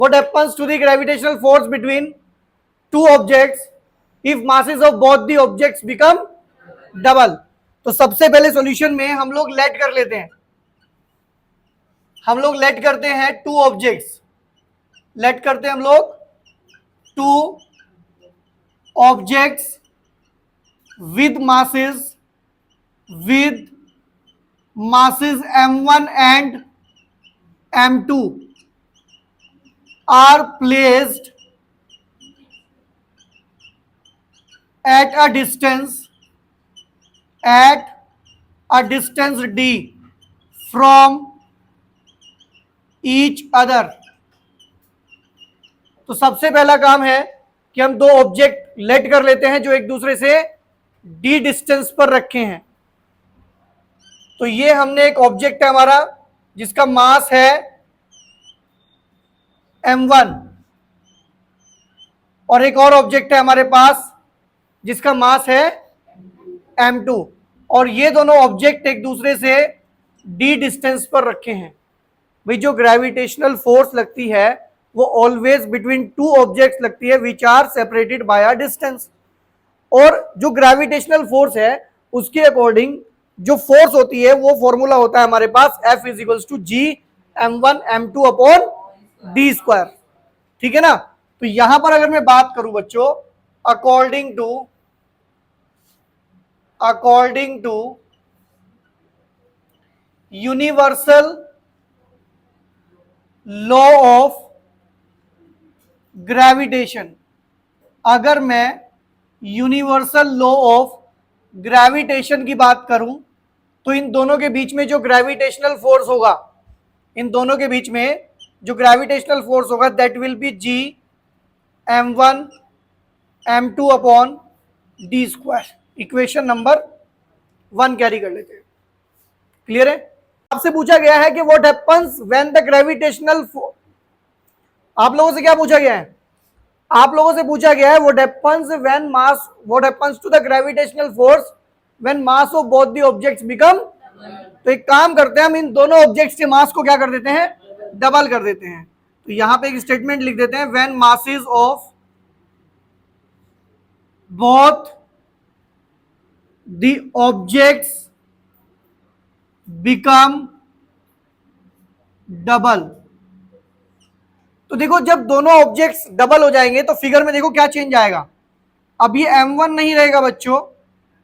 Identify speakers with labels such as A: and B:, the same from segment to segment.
A: What happens to the gravitational force between two objects if masses of both the objects become double? तो सबसे पहले solution में हम लोग लेट कर लेते हैं, हम लोग लेट करते हैं टू ऑब्जेक्ट्स, लेट करते हैं हम लोग to objects with masses m1 and m2 are placed at a distance d from each other. तो सबसे पहला काम है कि हम दो ऑब्जेक्ट लेट कर लेते हैं जो एक दूसरे से डी डिस्टेंस पर रखे हैं। तो ये हमने एक ऑब्जेक्ट है हमारा जिसका मास है m1 और एक और ऑब्जेक्ट है हमारे पास जिसका मास है m2 और ये दोनों ऑब्जेक्ट एक दूसरे से डी डिस्टेंस पर रखे हैं। भाई जो ग्रेविटेशनल फोर्स लगती है वो ऑलवेज बिटवीन टू ऑब्जेक्ट्स लगती है which are separated by a distance. और जो ग्रेविटेशनल फोर्स है उसके अकॉर्डिंग जो फोर्स होती है वो फॉर्मूला होता है हमारे पास F is to G m1 m2 upon D square. ठीक है ना। तो यहां पर अगर मैं बात करूं बच्चों according to universal law of gravitation, अगर मैं यूनिवर्सल लॉ ऑफ ग्रेविटेशन की बात करूं तो इन दोनों के बीच में जो ग्रेविटेशनल फोर्स होगा, इन दोनों के बीच में जो ग्रेविटेशनल फोर्स होगा that will be G m1 m2 upon D square. Equation number 1 carry कर लेते हैं। क्लियर है। आपसे पूछा गया है कि what happens when the gravitational, आप लोगों से क्या पूछा गया है, आप लोगों से पूछा गया है what happens to the gravitational force when mass of both the objects become. तो एक काम करते हैं हम इन दोनों ऑब्जेक्ट्स के मास को क्या कर देते हैं, डबल कर देते हैं। तो यहां पे एक स्टेटमेंट लिख देते हैं when masses of both the objects become double. तो देखो जब दोनों ऑब्जेक्ट्स डबल हो जाएंगे तो फिगर में देखो क्या चेंज आएगा। अब ये m1 नहीं रहेगा बच्चों,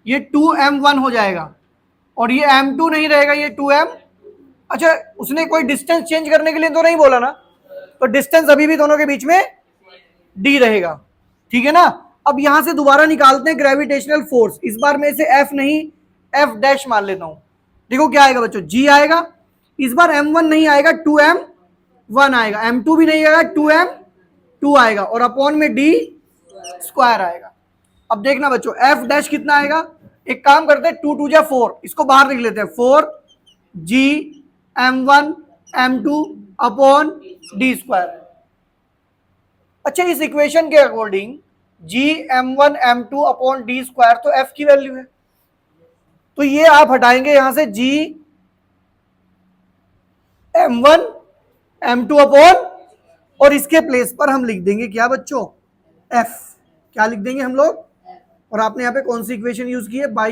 A: ये 2m1 हो जाएगा और ये m2 नहीं रहेगा, ये 2m। अच्छा उसने कोई डिस्टेंस चेंज करने के लिए तो नहीं बोला ना, तो डिस्टेंस अभी भी दोनों के बीच में d रहेगा। ठीक है ना। अब यहां से दोबारा निकालते हैं ग्रेविटेशनल फोर्स, इस बार मैं इसे f नहीं f डैश मान लेता हूं। देखो क्या आएगा बच्चों, g आएगा, इस बार m1 नहीं आएगा 2m1 आएगा, m2 भी नहीं आएगा 2m2 आएगा और अपॉन में d स्क्वायर आएगा। अब देखना बच्चों f डैश कितना आएगा, एक काम करते हैं 2 2 जा 4, इसको बाहर लिख लेते हैं 4 g m1 m2 upon D square. अच्छा इस इक्वेशन के according g m1 m2 upon D square तो f की वैल्यू है, तो ये आप हटाएंगे यहां से g m1 m2 अपॉन और इसके प्लेस पर हम लिख देंगे क्या बच्चों f। क्या लिख देंगे हम लोग, और आपने यहां पे कौन सी इक्वेशन यूज की है, बाय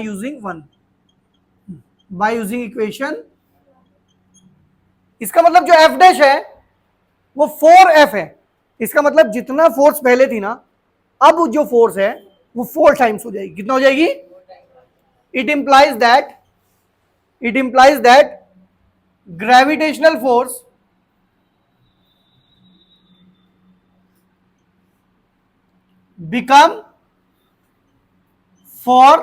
A: यूजिंग इक्वेशन। इसका मतलब जो f डैश है वो 4f है, इसका मतलब जितना फोर्स पहले थी ना अब जो फोर्स है वो 4 टाइम्स हो जाएगी। कितना हो जाएगी, it implies that gravitational force become 4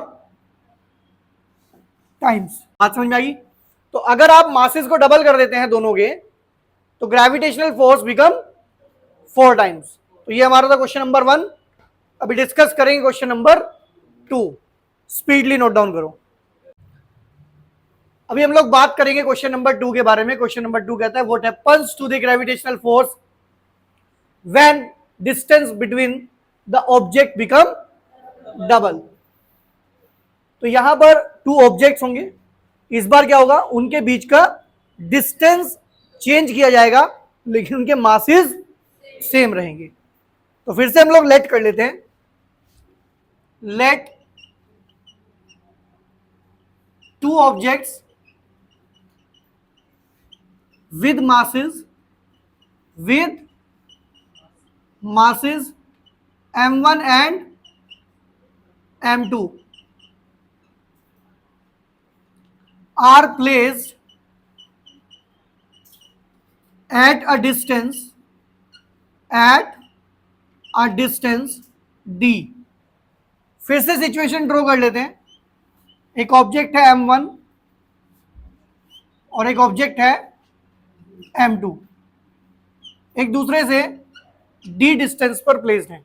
A: times. बात समझ में आई। तो अगर आप मासेस को डबल कर देते हैं दोनों के तो ग्रेविटेशनल फोर्स बिकम 4 टाइम्स। तो ये हमारा था क्वेश्चन नंबर 1। अभी डिस्कस करेंगे question number 2। Speedly note down करो। अभी हम लोग बात करेंगे क्वेश्चन नंबर 2 के बारे में। क्वेश्चन नंबर 2 कहता है what happens to the gravitational force when distance between the object become double. तो यहां पर 2 ऑब्जेक्ट्स होंगे, इस बार क्या होगा उनके बीच का डिस्टेंस चेंज किया जाएगा लेकिन उनके मासेस सेम रहेंगे। तो फिर से हम लोग लेट कर लेते हैं, let two objects with masses m1 and m2 are placed at a distance d। फिर से सिचुएशन ड्रॉ कर लेते हैं। एक ऑब्जेक्ट है m1 और एक ऑब्जेक्ट है m2, एक दूसरे से d डिस्टेंस पर प्लेस्ड है।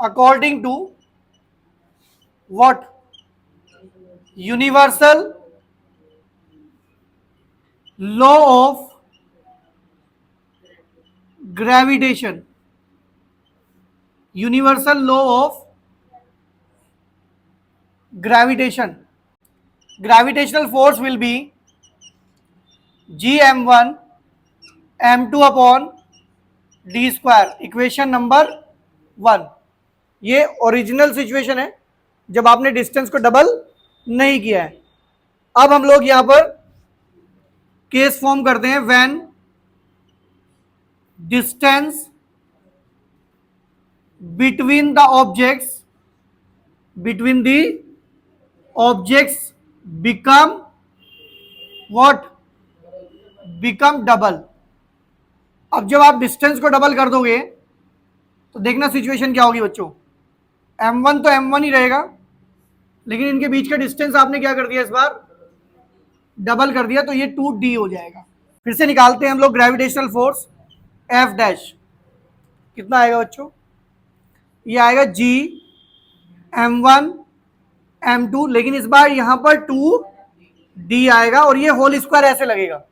A: According to what? Universal law of gravitation, universal law of gravitation, gravitational force will be gm1 m2 upon d square, equation number 1। ये ओरिजिनल सिचुएशन है जब आपने डिस्टेंस को डबल नहीं किया है। अब हम लोग यहां पर केस फॉर्म करते हैं, when distance between the objects become what? become double. अब जब आप डिस्टेंस को डबल कर दोगे तो देखना सिचुएशन क्या होगी बच्चों। m1 तो m1 ही रहेगा, लेकिन इनके बीच का डिस्टेंस आपने क्या कर दिया, इस बार डबल कर दिया, तो ये 2d हो जाएगा। फिर से निकालते हैं हम लोग ग्रेविटेशनल फोर्स F डैश। कितना आएगा बच्चों? ये आएगा g m1 m2, लेकिन इस बार यहां पर 2d आएगा और ये होल स्क्वायर ऐसे लगेगा।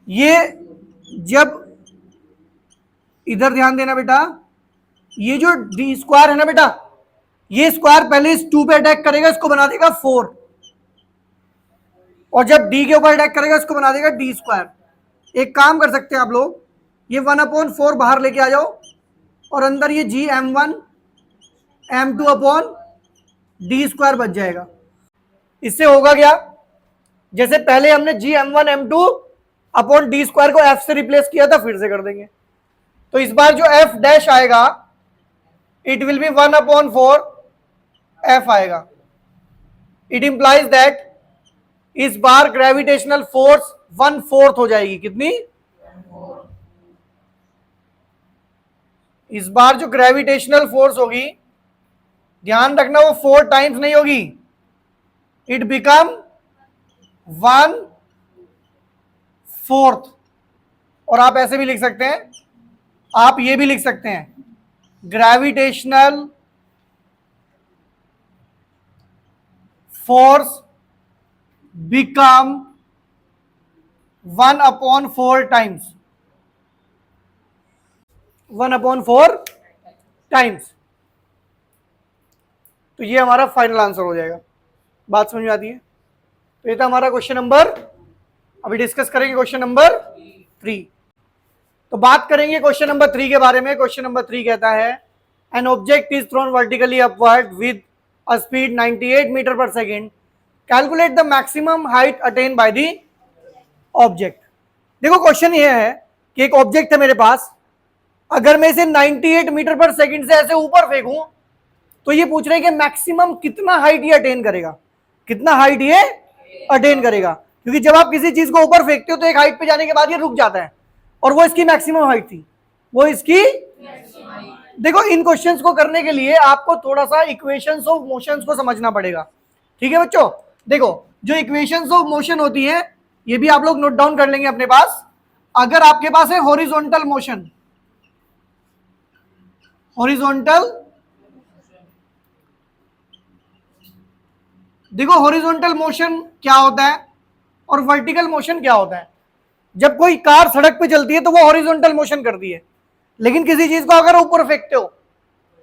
A: ये जब इधर ध्यान देना बेटा, ये जो d स्क्वायर है ना बेटा, ये स्क्वायर पहले इस 2 पे अटैक करेगा, इसको बना देगा 4, और जब d के ऊपर अटैक करेगा इसको बना देगा d स्क्वायर। एक काम कर सकते हैं आप लोग, ये 1/4 बाहर लेके आ जाओ और अंदर ये g m1 m2 upon D square बच जाएगा। इससे होगा क्या, जैसे पहले हमने जी m1 m2 upon D square को f से रिप्लेस किया था, फिर से कर देंगे। तो इस बार जो f डैश आएगा इट विल बी 1/4 f आएगा। इट इंप्लाइज दैट इस बार ग्रेविटेशनल फोर्स 1/4 हो जाएगी। कितनी? इस बार जो ग्रेविटेशनल फोर्स होगी, ध्यान रखना, वो 4 टाइम्स नहीं होगी, इट बिकम 1/4। और आप ऐसे भी लिख सकते हैं, आप ये भी लिख सकते हैं, gravitational force become 1/4 times, 1/4 times. तो ये हमारा फाइनल आंसर हो जाएगा। बात समझ में आती है? तो ये था हमारा क्वेश्चन नंबर। अभी डिस्कस करेंगे क्वेश्चन नंबर 3। तो बात करेंगे क्वेश्चन नंबर 3 के बारे में। क्वेश्चन नंबर 3 कहता है, an object is thrown vertically upward with a speed 98 metre per second, calculate the maximum height attain by the object. देखो क्वेश्चन ये है कि एक ऑब्जेक्ट है मेरे पास, अगर मैं इसे 98 मीटर पर सेकेंड से ऐसे ऊपर फेंकूं तो ये पूछ रहे हैं कि मैक्सिमम कितना हाइट ये अटेन करेगा, कितना हाइट ये अटेन करेगा। क्योंकि जब आप किसी चीज को ऊपर फेंकते हो तो एक हाइट पे जाने के बाद ये रुक जाता है, और वो इसकी मैक्सिमम हाइट थी, वो इसकी। देखो इन क्वेश्चंस को करने के लिए आपको थोड़ा सा इक्वेशंस ऑफ मोशंस को समझना पड़ेगा। ठीक है बच्चों? देखो जो इक्वेशंस ऑफ मोशन होती है ये भी आप लोग नोट डाउन कर लेंगे अपने पास। अगर आपके पास है हॉरिजॉन्टल मोशन, हॉरिजॉन्टल, देखो हॉरिजॉन्टल मोशन क्या होता है और वर्टिकल मोशन क्या होता है। जब कोई कार सड़क पे चलती है तो वो हॉरिजॉन्टल मोशन करती है, लेकिन किसी चीज को अगर ऊपर फेंकते हो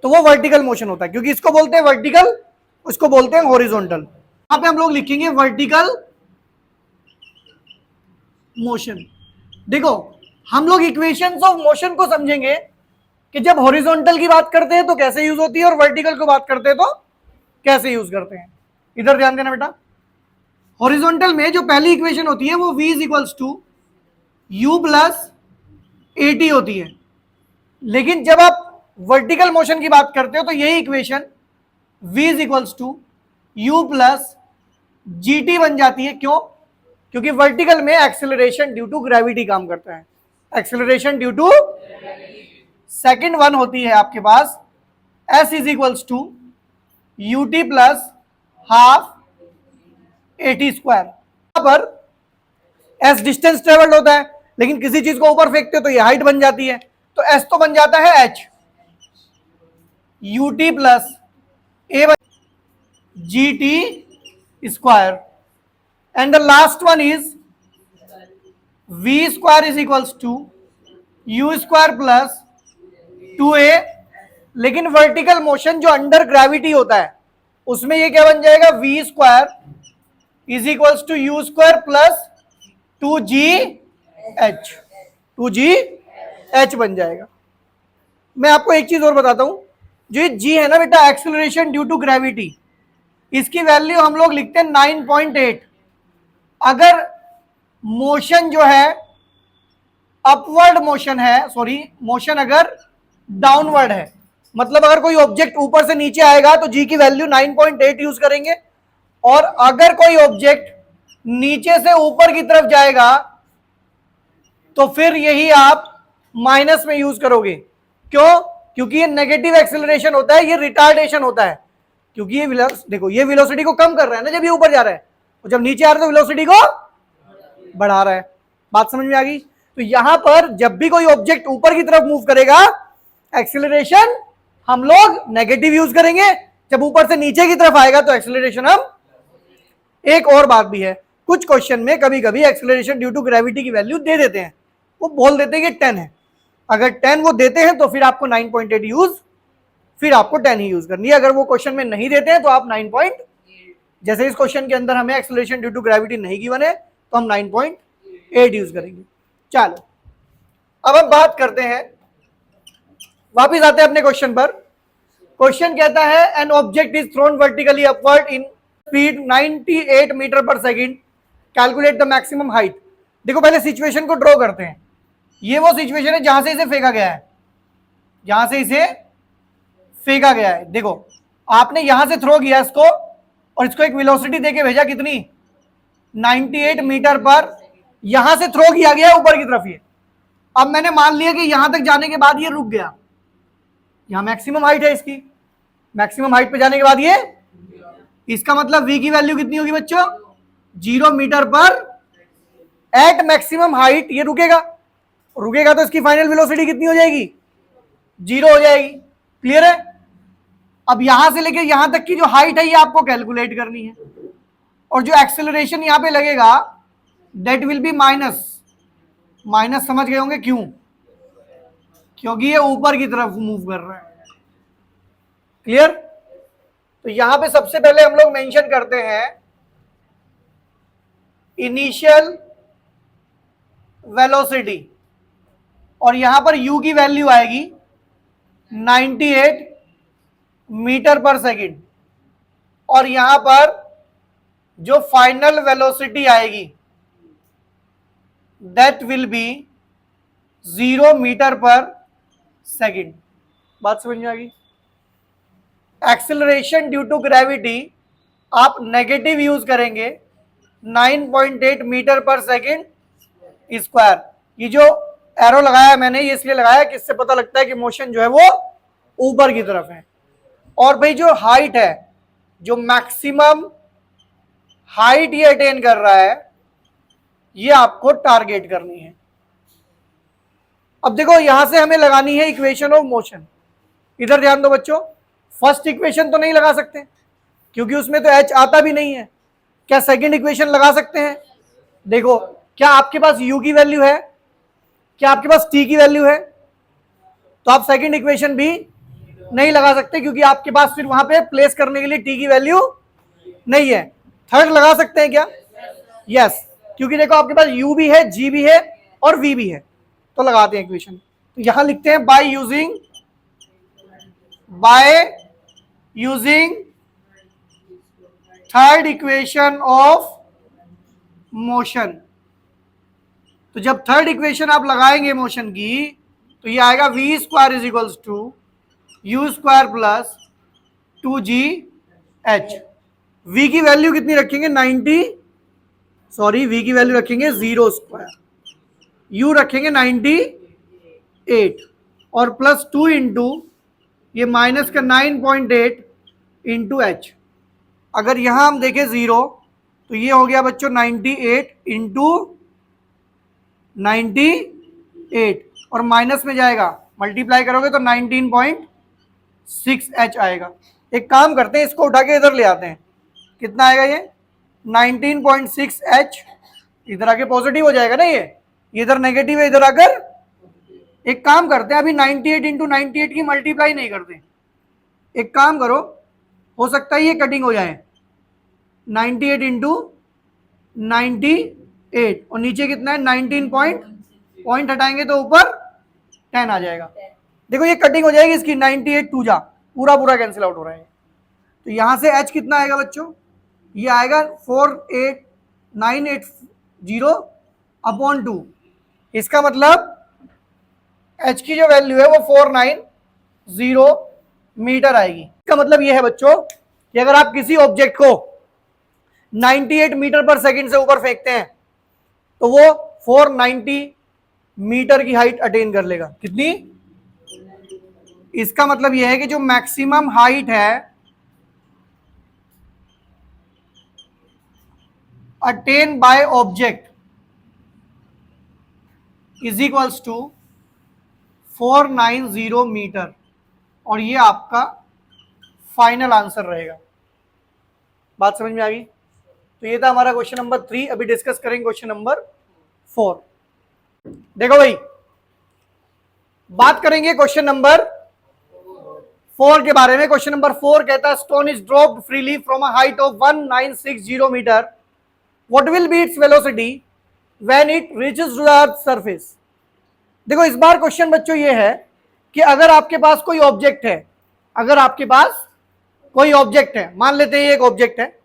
A: तो वो वर्टिकल मोशन होता है, क्योंकि इसको बोलते हैं वर्टिकल, उसको बोलते हैं हॉरिजॉन्टल। यहां पे हम लोग लिखेंगे वर्टिकल मोशन। देखो हम लोग इक्वेशंस ऑफ मोशन को समझेंगे कि जब हॉरिजॉन्टल की बात करते हैं तो कैसे यूज होती है और वर्टिकल को बात करते हैं तो कैसे यूज करते हैं। इधर ध्यान देना बेटा। हॉरिजॉन्टल में जो पहली इक्वेशन होती है वो v is equals to U plus A T होती है, लेकिन जब आप वर्टिकल मोशन की बात करते हो तो यही equation v is equals to U plus G T बन जाती है। क्यों? क्योंकि वर्टिकल में एक्सेलरेशन ड्यू टू ग्रेविटी काम करता है। Acceleration due to second one होती है आपके पास s is equals to U T plus half A T square. यहां पर s डिस्टेंस ट्रेवल्ड होता है, लेकिन किसी चीज को ऊपर फेंकते हो तो ये हाइट बन जाती है, तो s तो बन जाता है h U T plus A G T square, and the last one is v square is equals to U square plus 2a। लेकिन वर्टिकल मोशन जो अंडर ग्रेविटी होता है उसमें ये क्या बन जाएगा, v square is equals to U square plus 2gh बन जाएगा। मैं आपको एक चीज और बताता हूं, जो ये g है ना बेटा, एक्सेलरेशन ड्यू टू ग्रेविटी, इसकी वैल्यू हम लोग लिखते हैं 9.8। अगर मोशन जो है अपवर्ड मोशन है, सॉरी मोशन अगर डाउनवर्ड है, मतलब अगर कोई ऑब्जेक्ट ऊपर से नीचे आएगा तो g की वैल्यू 9.8 यूज करेंगे, और अगर कोई ऑब्जेक्ट नीचे से ऊपर की तरफ जाएगा तो फिर यही आप माइनस में यूज करोगे। क्यों? क्योंकि ये नेगेटिव एक्सेलरेशन होता है, ये रिटार्डेशन होता है, क्योंकि ये देखो ये वेलोसिटी को कम कर रहा है ना जब ये ऊपर जा रहा है, और जब नीचे आ रहा है तो वेलोसिटी को बढ़ा रहा है। बात समझ में आ गई? तो यहां पर जब भी कोई ऑब्जेक्ट ऊपर की तरफ मूव करेगा एक्सेलरेशन हम लोग नेगेटिव यूज करेंगे, जब ऊपर से नीचे की तरफ आएगा तो एक्सेलरेशन हम। एक और बात भी है, कुछ क्वेश्चन में कभी कभी एक्सेलरेशन ड्यू टू ग्रेविटी की वैल्यू दे देते हैं, वो बोल देते हैं कि 10 है। अगर 10 वो देते हैं तो फिर आपको 9.8 यूज, फिर आपको 10 ही यूज करनी है। अगर वो क्वेश्चन में नहीं देते हैं तो आप 9 जैसे इस क्वेश्चन के अंदर हमें एक्सेलरेशन ड्यू टू ग्रेविटी नहीं गिवन है तो हम 9.8 यूज करेंगे। चलो अब हम बात करते हैं, वापिस आते हैं अपने क्वेश्चन पर। क्वेश्चन कहता है an object is thrown vertically upward in speed 98 metre per second, calculate the maximum height. देखो पहले सिचुएशन को ड्रॉ करते हैं। ये वो सिचुएशन है जहां से इसे फेंका गया है, जहां से इसे फेंका गया है। देखो आपने यहां से थ्रो किया इसको, और इसको एक वेलोसिटी देके भेजा कितनी, 98 मीटर पर, यहां से थ्रो किया गया ऊपर की तरफ। ये अब मैंने मान लिया कि यहां तक जाने के बाद ये रुक गया, यहां मैक्सिमम हाइट है इसकी, मैक्सिमम हाइट पे जाने के बाद ये, इसका मतलब v की वैल्यू कितनी होगी बच्चों, 0 मीटर पर एट मैक्सिमम हाइट ये रुकेगा, रुकेगा तो इसकी फाइनल वेलोसिटी कितनी हो जाएगी, 0 हो जाएगी। क्लियर है? अब यहां से लेकर यहां तक की जो हाइट है ये आपको कैलकुलेट करनी है, और जो एक्सेलरेशन यहां पे लगेगा that will B minus. Minus समझ गए होंगे क्यों? क्योंकि ये ऊपर की तरफ मूव कर रहा है। क्लियर? तो यहां पे सबसे पहले हम लोग मेंशन करते हैं इनिशियल वेलोसिटी, और यहां पर u की वैल्यू आएगी 98 मीटर पर सेकेंड, और यहां पर जो फाइनल वेलोसिटी आएगी that will B 0 metre per second. बात समझ में आ गई? एक्सेलरेशन ड्यू टू ग्रेविटी आप नेगेटिव यूज करेंगे 9.8 मीटर पर सेकेंड स्क्वायर। ये जो एरो लगाया मैंने ये इसलिए लगाया कि इससे पता लगता है कि मोशन जो है वो ऊपर की तरफ है। और भाई जो हाइट है, जो मैक्सिमम हाइट ये अटेन कर रहा है, ये आपको टारगेट करनी है। अब देखो यहां से हमें लगानी है इक्वेशन ऑफ मोशन। इधर ध्यान दो बच्चों, फर्स्ट इक्वेशन तो नहीं लगा सकते क्योंकि उसमें तो h आता भी नहीं है। क्या सेकंड इक्वेशन लगा सकते हैं? देखो क्या आपके पास u की वैल्यू है, क्या आपके पास t की वैल्यू है? तो आप सेकंड इक्वेशन भी नहीं लगा सकते क्योंकि आपके पास फिर वहां पे प्लेस करने के लिए t की वैल्यू नहीं है। थर्ड लगा सकते हैं क्या? यस। क्योंकि देखो आपके पास u भी है, g भी है और v भी है। तो लगाते हैं इक्वेशन। तो यहां लिखते हैं by using third equation of motion. तो जब थर्ड इक्वेशन आप लगाएंगे मोशन की, तो ये आएगा v square is equals to U square plus 2gh। v की वैल्यू कितनी रखेंगे 90, सॉरी v की वैल्यू रखेंगे 0 स्क्वायर, u रखेंगे 98 और प्लस 2 इंटू ये माइनस का 9.8 इंटू एच। अगर यहां हम देखें 0 तो ये हो गया बच्चों 98 इंटू 98 और माइनस में जाएगा, मल्टीप्लाई करोगे तो 19.6h आएगा। एक काम करते हैं, इसको उठा के इधर ले आते हैं। कितना आएगा ये 19.6h, इधर आके पॉजिटिव हो जाएगा ना, ये इधर नेगेटिव है, इधर आकर। एक काम करते हैं, अभी 98 इंटू 98 की मल्टीप्लाई नहीं करते। एक काम करो, हो सकता है ये कटिंग हो जाए, 98 इंटू 98 और नीचे कितना है 19 पॉइंट हटाएंगे तो ऊपर 10 आ जाएगा। देखो ये कटिंग हो जाएगी इसकी, 98 टू जा पूरा कैंसिल आउट हो रहा है। तो यहां से h कितना आएगा बच्चों, ये आएगा 48980 अपॉन 2। इसका मतलब h की जो वैल्यू है वो 490 मीटर आएगी। इसका मतलब ये है बच्चों कि अगर आप किसी ऑब्जेक्ट को 98 मीटर पर सेकंड से ऊपर फेंकते हैं तो वो 490 मीटर की हाइट अटेन कर लेगा। कितनी? इसका मतलब यह है कि जो मैक्सिमम हाइट है attain by object is equals to 490 metre, और ये आपका फाइनल आंसर रहेगा। बात समझ में आ गई? तो ये था हमारा क्वेश्चन नंबर 3। अभी डिस्कस करेंगे क्वेश्चन नंबर 4। देखो भाई, बात करेंगे क्वेश्चन नंबर 4 के बारे में। क्वेश्चन नंबर 4 कहता है stone is dropped freely from a height of 1960 metre, what will be its velocity when it reaches to the earth surface. देखो इस बार क्वेश्चन बच्चों ये है कि अगर आपके पास कोई ऑब्जेक्ट है, अगर आपके पास कोई ऑब्जेक्ट है, मान लेते हैं ये एक ऑब्जेक्ट है,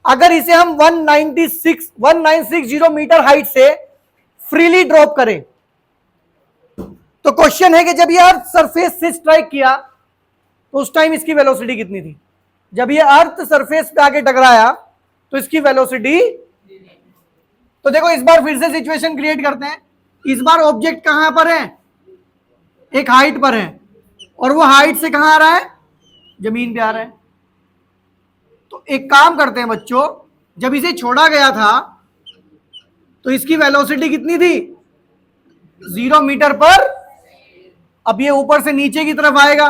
A: अगर इसे हम 1960 मीटर हाइट से फ्रीली ड्रॉप करें, तो क्वेश्चन है कि जब ये अर्थ सरफेस से स्ट्राइक किया तो उस टाइम इसकी वेलोसिटी कितनी थी। जब ये अर्थ सरफेस पे आके टकराया तो इसकी वेलोसिटी, तो देखो इस बार फिर से सिचुएशन क्रिएट करते हैं। इस बार ऑब्जेक्ट कहां पर है, एक हाइट पर है, और वो हाइट से कहां आ रहा है, जमीन पे आ रहा है। तो एक काम करते हैं बच्चों, जब इसे छोड़ा गया था तो इसकी वेलोसिटी कितनी थी 0 मीटर पर। अब ये ऊपर से नीचे की तरफ आएगा,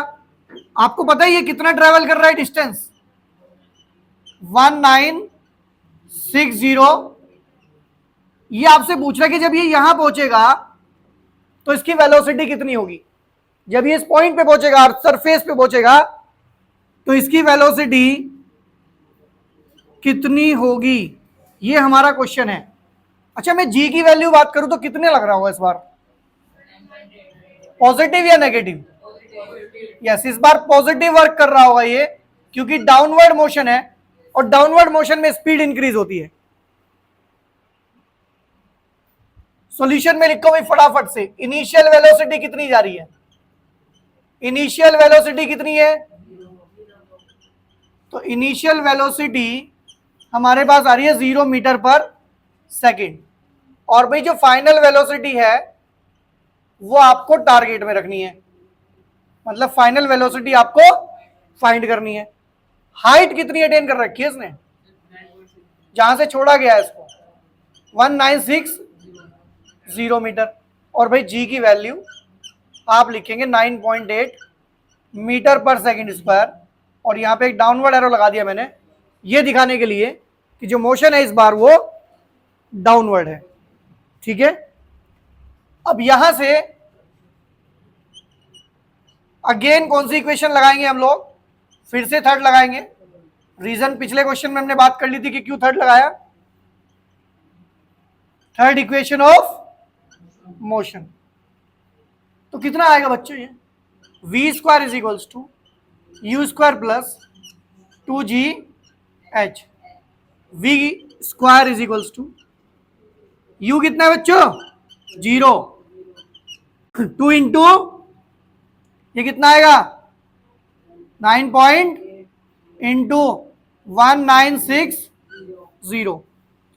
A: आपको पता है ये कितना ट्रेवल कर रहा है डिस्टेंस 1960। ये आपसे पूछ रहा है कि जब ये यहां पहुंचेगा तो इसकी वेलोसिटी कितनी होगी। जब ये इस पॉइंट पे पहुंचेगा, अर्थ सरफेस पे पहुंचेगा, तो इसकी वेलोसिटी कितनी होगी, ये हमारा क्वेश्चन है। अच्छा, मैं जी की वैल्यू बात करूं तो कितने लग रहा होगा इस बार, पॉजिटिव या नेगेटिव? यस, इस बार पॉजिटिव वर्क कर रहा होगा ये, क्योंकि डाउनवर्ड मोशन है और डाउनवर्ड मोशन में स्पीड इंक्रीज होती है। सॉल्यूशन में लिखो भाई फटाफट से, इनिशियल वेलोसिटी कितनी जा रही है, इनिशियल वेलोसिटी कितनी है। तो इनिशियल वेलोसिटी हमारे पास आ रही है 0 मीटर पर सेकेंड, और भाई जो फाइनल वेलोसिटी है वो आपको टारगेट में रखनी है, मतलब फाइनल वेलोसिटी आपको फाइंड करनी है। हाइट कितनी अटेन कर रखी है इसने, जहां से छोड़ा गया है इसको 1960 मीटर, और भाई जी की वैल्यू आप लिखेंगे 9.8 मीटर पर सेकेंड स्क्वायर, और यहां पे एक डाउनवर्ड एरो लगा दिया मैंने, ये दिखाने के लिए कि जो मोशन है इस बार वो डाउनवर्ड है। ठीक है, अब यहां से अगेन कौन सी इक्वेशन लगाएंगे हम लोग, फिर से थर्ड लगाएंगे। रीजन पिछले क्वेश्चन में हमने बात कर ली थी कि क्यों थर्ड लगाया। Third equation of motion. तो कितना आएगा बच्चों ये, V square is equals to U square plus 2gh। V square is equals to U कितना है बच्चों, 0, 2 इंटू ये कितना आएगा 9 पॉइंट इंटू 1960।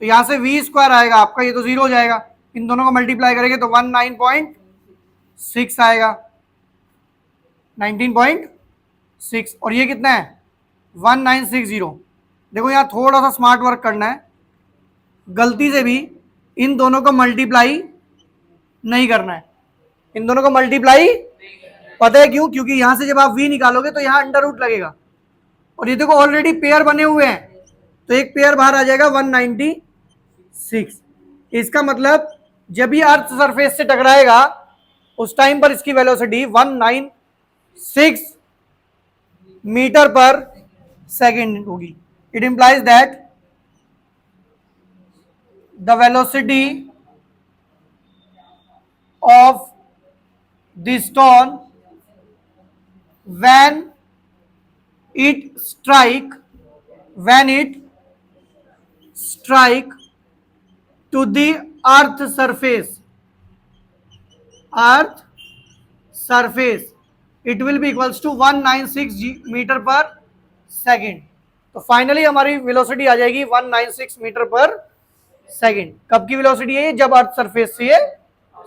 A: तो यहां से वी स्क्वायर आएगा आपका, ये तो 0 हो जाएगा, इन दोनों को मल्टीप्लाई करेंगे तो 19.6 आएगा, 19.6, और ये कितना है 1960। देखो यहाँ थोड़ा सा स्मार्ट वर्क करना है, गलती से भी इन दोनों को मल्टीप्लाई नहीं करना है, इन दोनों को मल्टीप्लाई, पता है क्यों, क्योंकि यहां से जब आप v निकालोगे तो यहाँ अंडर रूट लगेगा, और ये देखो ऑलरेडी पेयर बने हुए हैं, तो एक पेयर बाहर आ जाएगा 196। इसका मतलब जब ये अर्थ सरफेस से टकराएगा उस टाइम पर इसकी वेलोसिटी 196 मीटर पर सेकेंड होगी। It implies that the velocity of the stone when it strike to the earth surface it will be equals to 196 metre per second. तो फाइनली हमारी velocity आ जाएगी 196 metre per second. कब की velocity है, जब earth surface से ये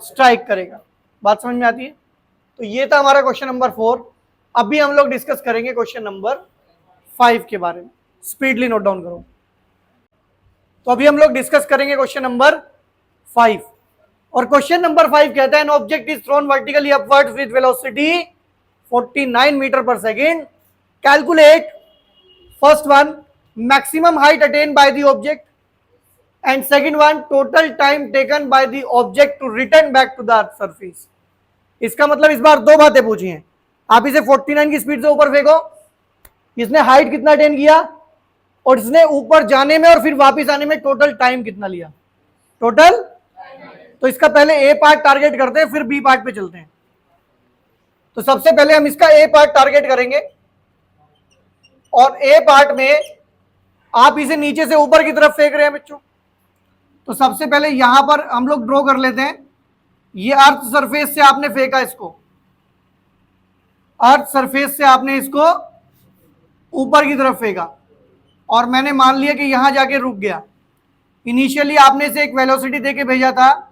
A: strike करेगा। बात समझ में आती है? तो ये था हमारा क्वेश्चन नंबर 4। अभी हम लोग डिस्कस करेंगे क्वेश्चन नंबर 5 के बारे में। स्पीडली नोट डाउन करो। तो अभी हम लोग डिस्कस करेंगे क्वेश्चन नंबर 5, और क्वेश्चन नंबर 5 कहता है an object is thrown vertically upwards with velocity 49 metre per second. Calculate first one maximum height attain by the object and second one total time taken by the object to return back to the earth surface. इसका मतलब इस बार दो बातें पूछी हैं। आप इसे 49 की स्पीड से ऊपर फेंको, इसने हाइट कितना अटेन किया, और इसने ऊपर जाने में और फिर वापस आने में टोटल टाइम कितना लिया, टोटल। तो इसका पहले ए पार्ट टारगेट करते हैं, फिर बी पार्ट पे चलते हैं। तो सबसे पहले हम इसका ए पार्ट टारगेट करेंगे, और ए पार्ट में आप इसे नीचे से ऊपर की तरफ फेंक रहे हैं बच्चों। तो सबसे पहले यहां पर हम लोग ड्रॉ कर लेते हैं। ये अर्थ सरफेस से आपने फेंका इसको, अर्थ सरफेस से आपने इसको ऊपर की तरफ फेंका, और मैंने मान लिया कि यहां जाके रुक गया। इनिशियली आपने इसे एक वेलोसिटी देके भेजा था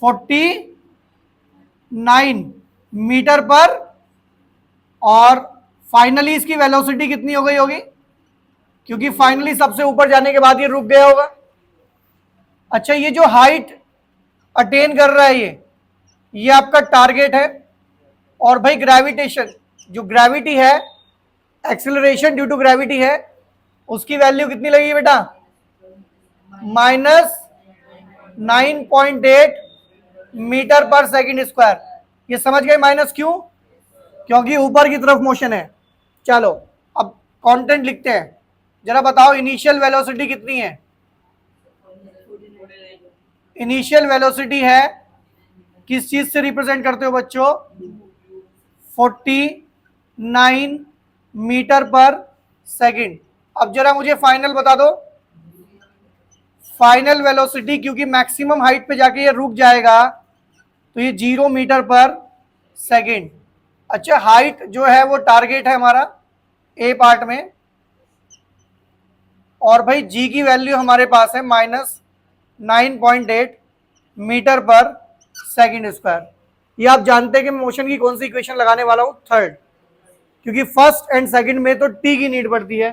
A: 49 मीटर पर, और फाइनली इसकी वेलोसिटी कितनी हो गई होगी, क्योंकि फाइनली सबसे ऊपर जाने के बाद ये रुक गया होगा। अच्छा, ये जो हाइट अटेन कर रहा है ये आपका टारगेट है। और भाई ग्रेविटेशन, जो ग्रेविटी है, एक्सेलरेशन ड्यू टू ग्रेविटी है, उसकी वैल्यू कितनी लगेगी बेटा, -9.8 मीटर पर सेकेंड स्क्वायर। ये समझ गए माइनस क्यों, क्योंकि ऊपर की तरफ मोशन है। चलो अब कंटेंट लिखते हैं। जरा बताओ इनिशियल वेलोसिटी कितनी है। इनिशियल वेलोसिटी है, किस चीज से रिप्रेजेंट करते हो बच्चों, 49 मीटर पर सेकेंड। अब जरा मुझे फाइनल बता दो, फाइनल वेलोसिटी, क्योंकि मैक्सिमम हाइट पे जाके ये रुक जाएगा, तो ये 0 मीटर पर सेकेंड। अच्छा, हाइट जो है वो टारगेट है हमारा ए पार्ट में, और भाई जी की वैल्यू हमारे पास है -9.8 मीटर पर सेकेंड स्क्वायर। ये आप जानते हैं कि मैं मोशन की कौन सी इक्वेशन लगाने वाला हूं, थर्ड, क्योंकि फर्स्ट एंड सेकंड में तो टी की नीड पड़ती है।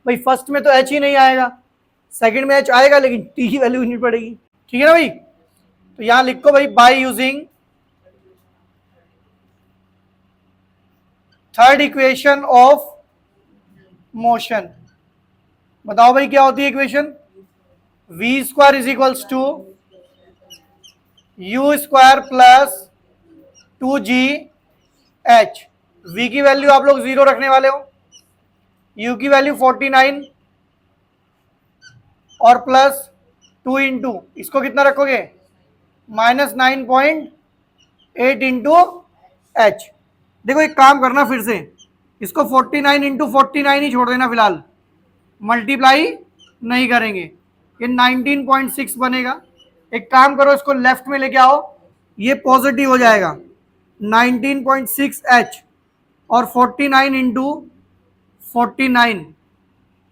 A: भाई फर्स्ट में तो एच ही नहीं आएगा, सेकंड में एच आएगा, लेकिन टी की वैल्यू नीड पड़ेगी। ठीक है ना भाई? तो यहां लिखो भाई, by using third equation of motion. बताओ भाई क्या होती है equation, V square is equals to U square plus 2gh। v की वैल्यू आप लोग 0 रखने वाले हो, u की वैल्यू 49 और प्लस 2 इंटू इसको कितना रखोगे, -9.8 इंटू एच। देखो एक काम करना फिर से, इसको 49 इंटू 49 ही छोड़ देना फिलहाल, मल्टीप्लाई नहीं करेंगे, ये 19.6 बनेगा। एक काम करो इसको लेफ्ट में लेके आओ, ये पॉजिटिव हो जाएगा 19.6 एच और 49 इंटू 49,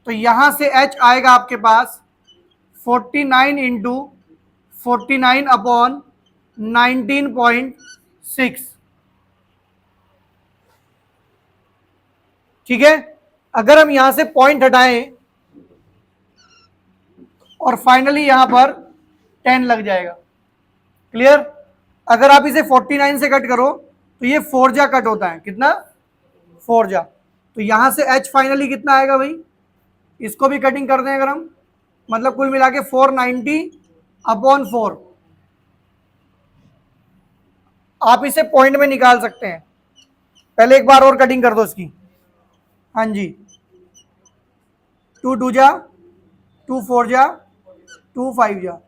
A: तो यहां से एच आएगा आपके पास 49 इंटू 49 अपॉन 19.6। ठीक है, अगर हम यहां से पॉइंट हटाएं और फाइनली यहां पर 10 लग जाएगा। क्लियर? अगर आप इसे 49 से कट करो तो ये 4 जा कट होता है, कितना 4 जा, तो यहां से h फाइनली कितना आएगा भाई, इसको भी कटिंग कर दें अगर हम, मतलब कुल मिला के 490 अपॉन 4। आप इसे पॉइंट में निकाल सकते हैं, पहले एक बार और कटिंग कर दो इसकी। हाँ जी, 2 2 जा, 2 4 जा, 2 5 जा,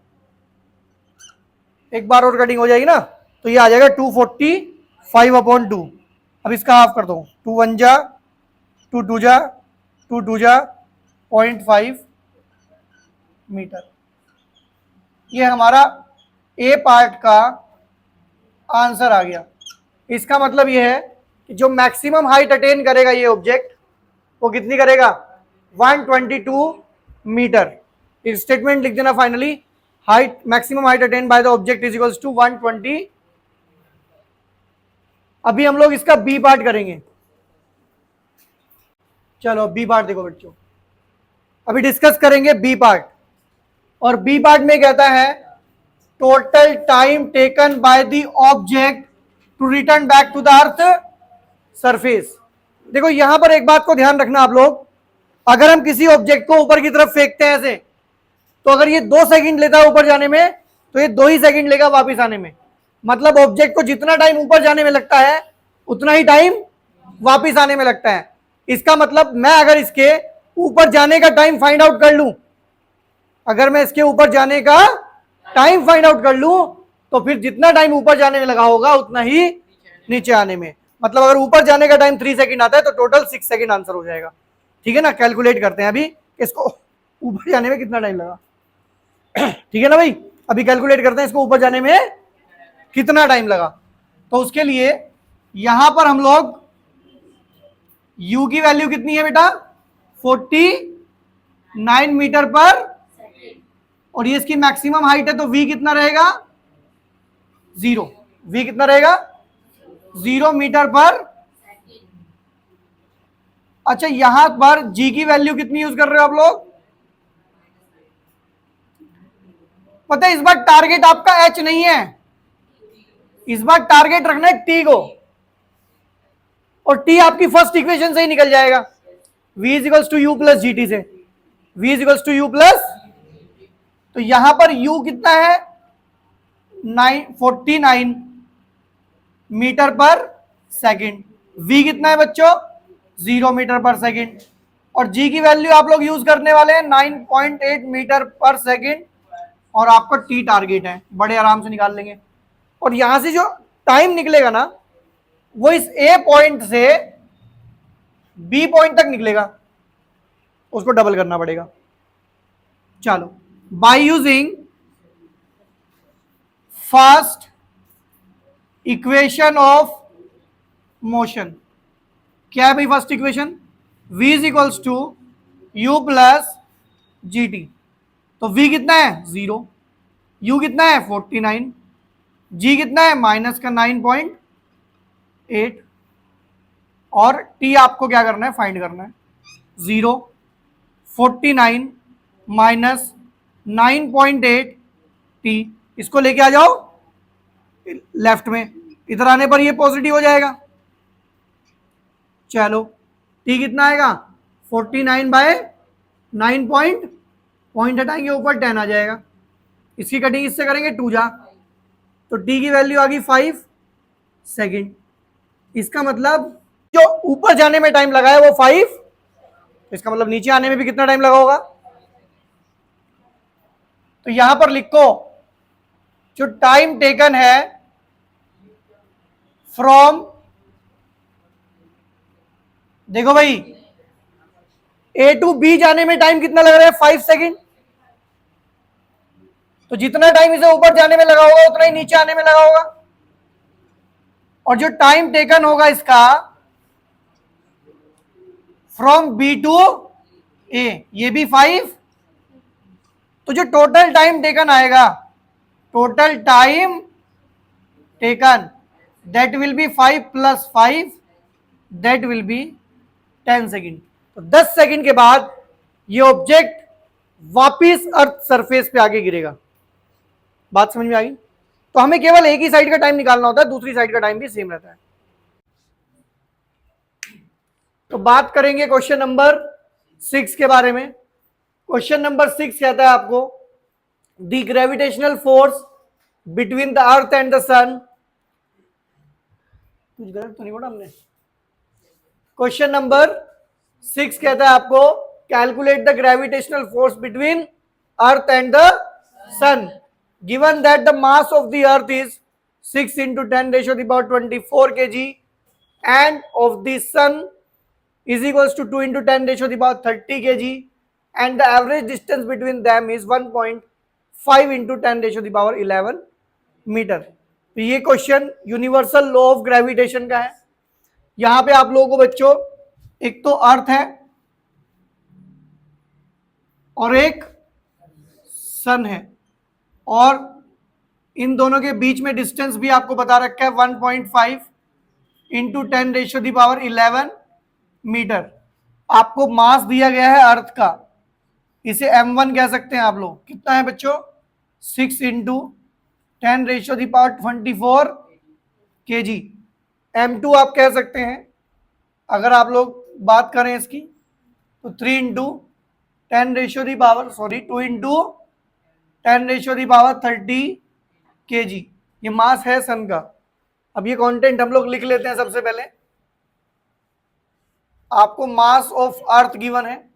A: एक बार और कटिंग हो जाएगी ना, तो ये आ जाएगा 245 अपॉन 2। अब इसका हाफ कर दो, 2 1 जा, 2 2 जा, 2 2 जा, 0.5 मीटर। ये हमारा ए पार्ट का आंसर आ गया। इसका मतलब ये है कि जो मैक्सिमम हाइट अटेन करेगा ये ऑब्जेक्ट, वो कितनी करेगा, 122 मीटर। इस स्टेटमेंट लिख देना finally, height maximum height attain by the object is equals to 120। अभी हम लोग इसका बी पार्ट करेंगे। चलो बी पार्ट देखो बच्चों, अभी डिस्कस करेंगे बी पार्ट। और बी पार्ट में कहता है total time taken by the object to return back to the earth surface. देखो यहां पर एक बात को ध्यान रखना आप लोग, अगर हम किसी ऑब्जेक्ट को ऊपर की तरफ फेंकते हैं ऐसे, तो अगर ये 2 सेकंड लेता है ऊपर जाने में, तो ये 2 ही सेकंड लेगा वापस आने में। मतलब ऑब्जेक्ट को जितना टाइम ऊपर जाने में लगता है उतना ही टाइम वापस आने में लगता है। इसका मतलब मैं अगर इसके ऊपर जाने का टाइम फाइंड आउट कर लूं, अगर मैं इसके ऊपर जाने का टाइम फाइंड आउट कर लूं, तो फिर जितना टाइम ऊपर जाने में लगा होगा उतना ही नीचे आने में। मतलब अगर ऊपर जाने का टाइम 3 सेकंड आता है तो टोटल 6 सेकंड आंसर हो जाएगा। ठीक है ना, कैलकुलेट करते हैं अभी इसको ऊपर जाने में कितना टाइम लगा। ठीक है ना भाई, अभी कैलकुलेट करते हैं इसको ऊपर जाने में कितना टाइम लगा। तो उसके लिए यहां पर हम लोग u की वैल्यू कितनी है बेटा, 49 मीटर पर, और ये इसकी मैक्सिमम हाइट है, तो v कितना रहेगा, 0। v कितना रहेगा, 0 मीटर पर। अच्छा यहां पर g की वैल्यू कितनी यूज कर रहे हो आप लोग, पता है इस बार टारगेट आपका h नहीं है, इस बार टारगेट रखना है t को, और t आपकी फर्स्ट इक्वेशन से ही निकल जाएगा, v is equals to U plus G T से, v is equals to U plus, तो यहां पर u कितना है 49 मीटर पर सेकंड, v कितना है बच्चों 0 मीटर पर सेकंड, और g की वैल्यू आप लोग यूज करने वाले हैं 9.8 मीटर पर सेकंड, और आपका t टारगेट है, बड़े आराम से निकाल लेंगे। और यहां से जो टाइम निकलेगा ना, वो इस a पॉइंट से b पॉइंट तक निकलेगा, उसको डबल करना पड़ेगा। चलो, by using first equation of motion, क्या है भाई first equation, v is equals to U plus G T. तो v कितना है 0, u कितना है 49, g कितना है माइनस का 9.8, और t आपको क्या करना है, फाइंड करना है। 0 49 माइनस 9.8 t, इसको लेके आ जाओ लेफ्ट में, इधर आने पर ये पॉजिटिव हो जाएगा। चलो t कितना आएगा 49 बाय 9 पॉइंट हटाएंगे ऊपर 10 आ जाएगा, इसकी कटिंग इससे करेंगे 2 जा, तो t की वैल्यू आ गई 5 सेकंड। इसका मतलब जो ऊपर जाने में टाइम लगा है वो 5, तो इसका मतलब नीचे आने में भी कितना टाइम लगा होगा, तो यहां पर लिखो जो टाइम टेकन है फ्रॉम, देखो भाई ए टू बी जाने में टाइम कितना लग रहा है 5 सेकेंड। तो जितना टाइम इसे ऊपर जाने में लगा होगा उतना ही नीचे आने में लगा होगा। और जो टाइम टेकन होगा इसका फ्रॉम बी टू ए, ये भी 5। तो जो टोटल टाइम टेकन आएगा, total time taken that will B 5 + 5 that will B 10 second. तो 10 सेकेंड के बाद ये ऑब्जेक्ट वापिस अर्थ सरफेस पे आके गिरेगा। बात समझ में आ गई? तो हमें केवल एक ही साइड का टाइम निकालना होता है, दूसरी साइड का टाइम भी सेम रहता है। तो बात करेंगे क्वेश्चन नंबर 6 के बारे में। क्वेश्चन नंबर 6 कहता है आपको the gravitational force between the earth and the sun. कुछ गलत तो नहीं बोला हमने? क्वेश्चन नंबर 6 कहता है आपको calculate the gravitational force between earth and the sun given that the mass of the earth is 6 × 10⁻24 kg and of the sun is equals to 2 × 10⁻30 kg and the average distance between them is 1.5 × 10⁻11 metre. तो ये question universal law of gravitation का है। यहां पे आप लोगों को बच्चों एक तो अर्थ है और एक सन है, और इन दोनों के बीच में डिस्टेंस भी आपको बता रखा है 1.5 × 10⁻11 मीटर। आपको मास दिया गया है अर्थ का, इसे m1 कह सकते हैं आप लोग। कितना है बच्चों? 6 × 10⁻24 kg। m2 आप कह सकते हैं अगर आप लोग बात करें इसकी, तो 3 × 10⁻30 kg ये मास है सन का। अब ये कंटेंट हम लोग लिख लेते हैं। सबसे पहले आपको मास ऑफ अर्थ गिवन है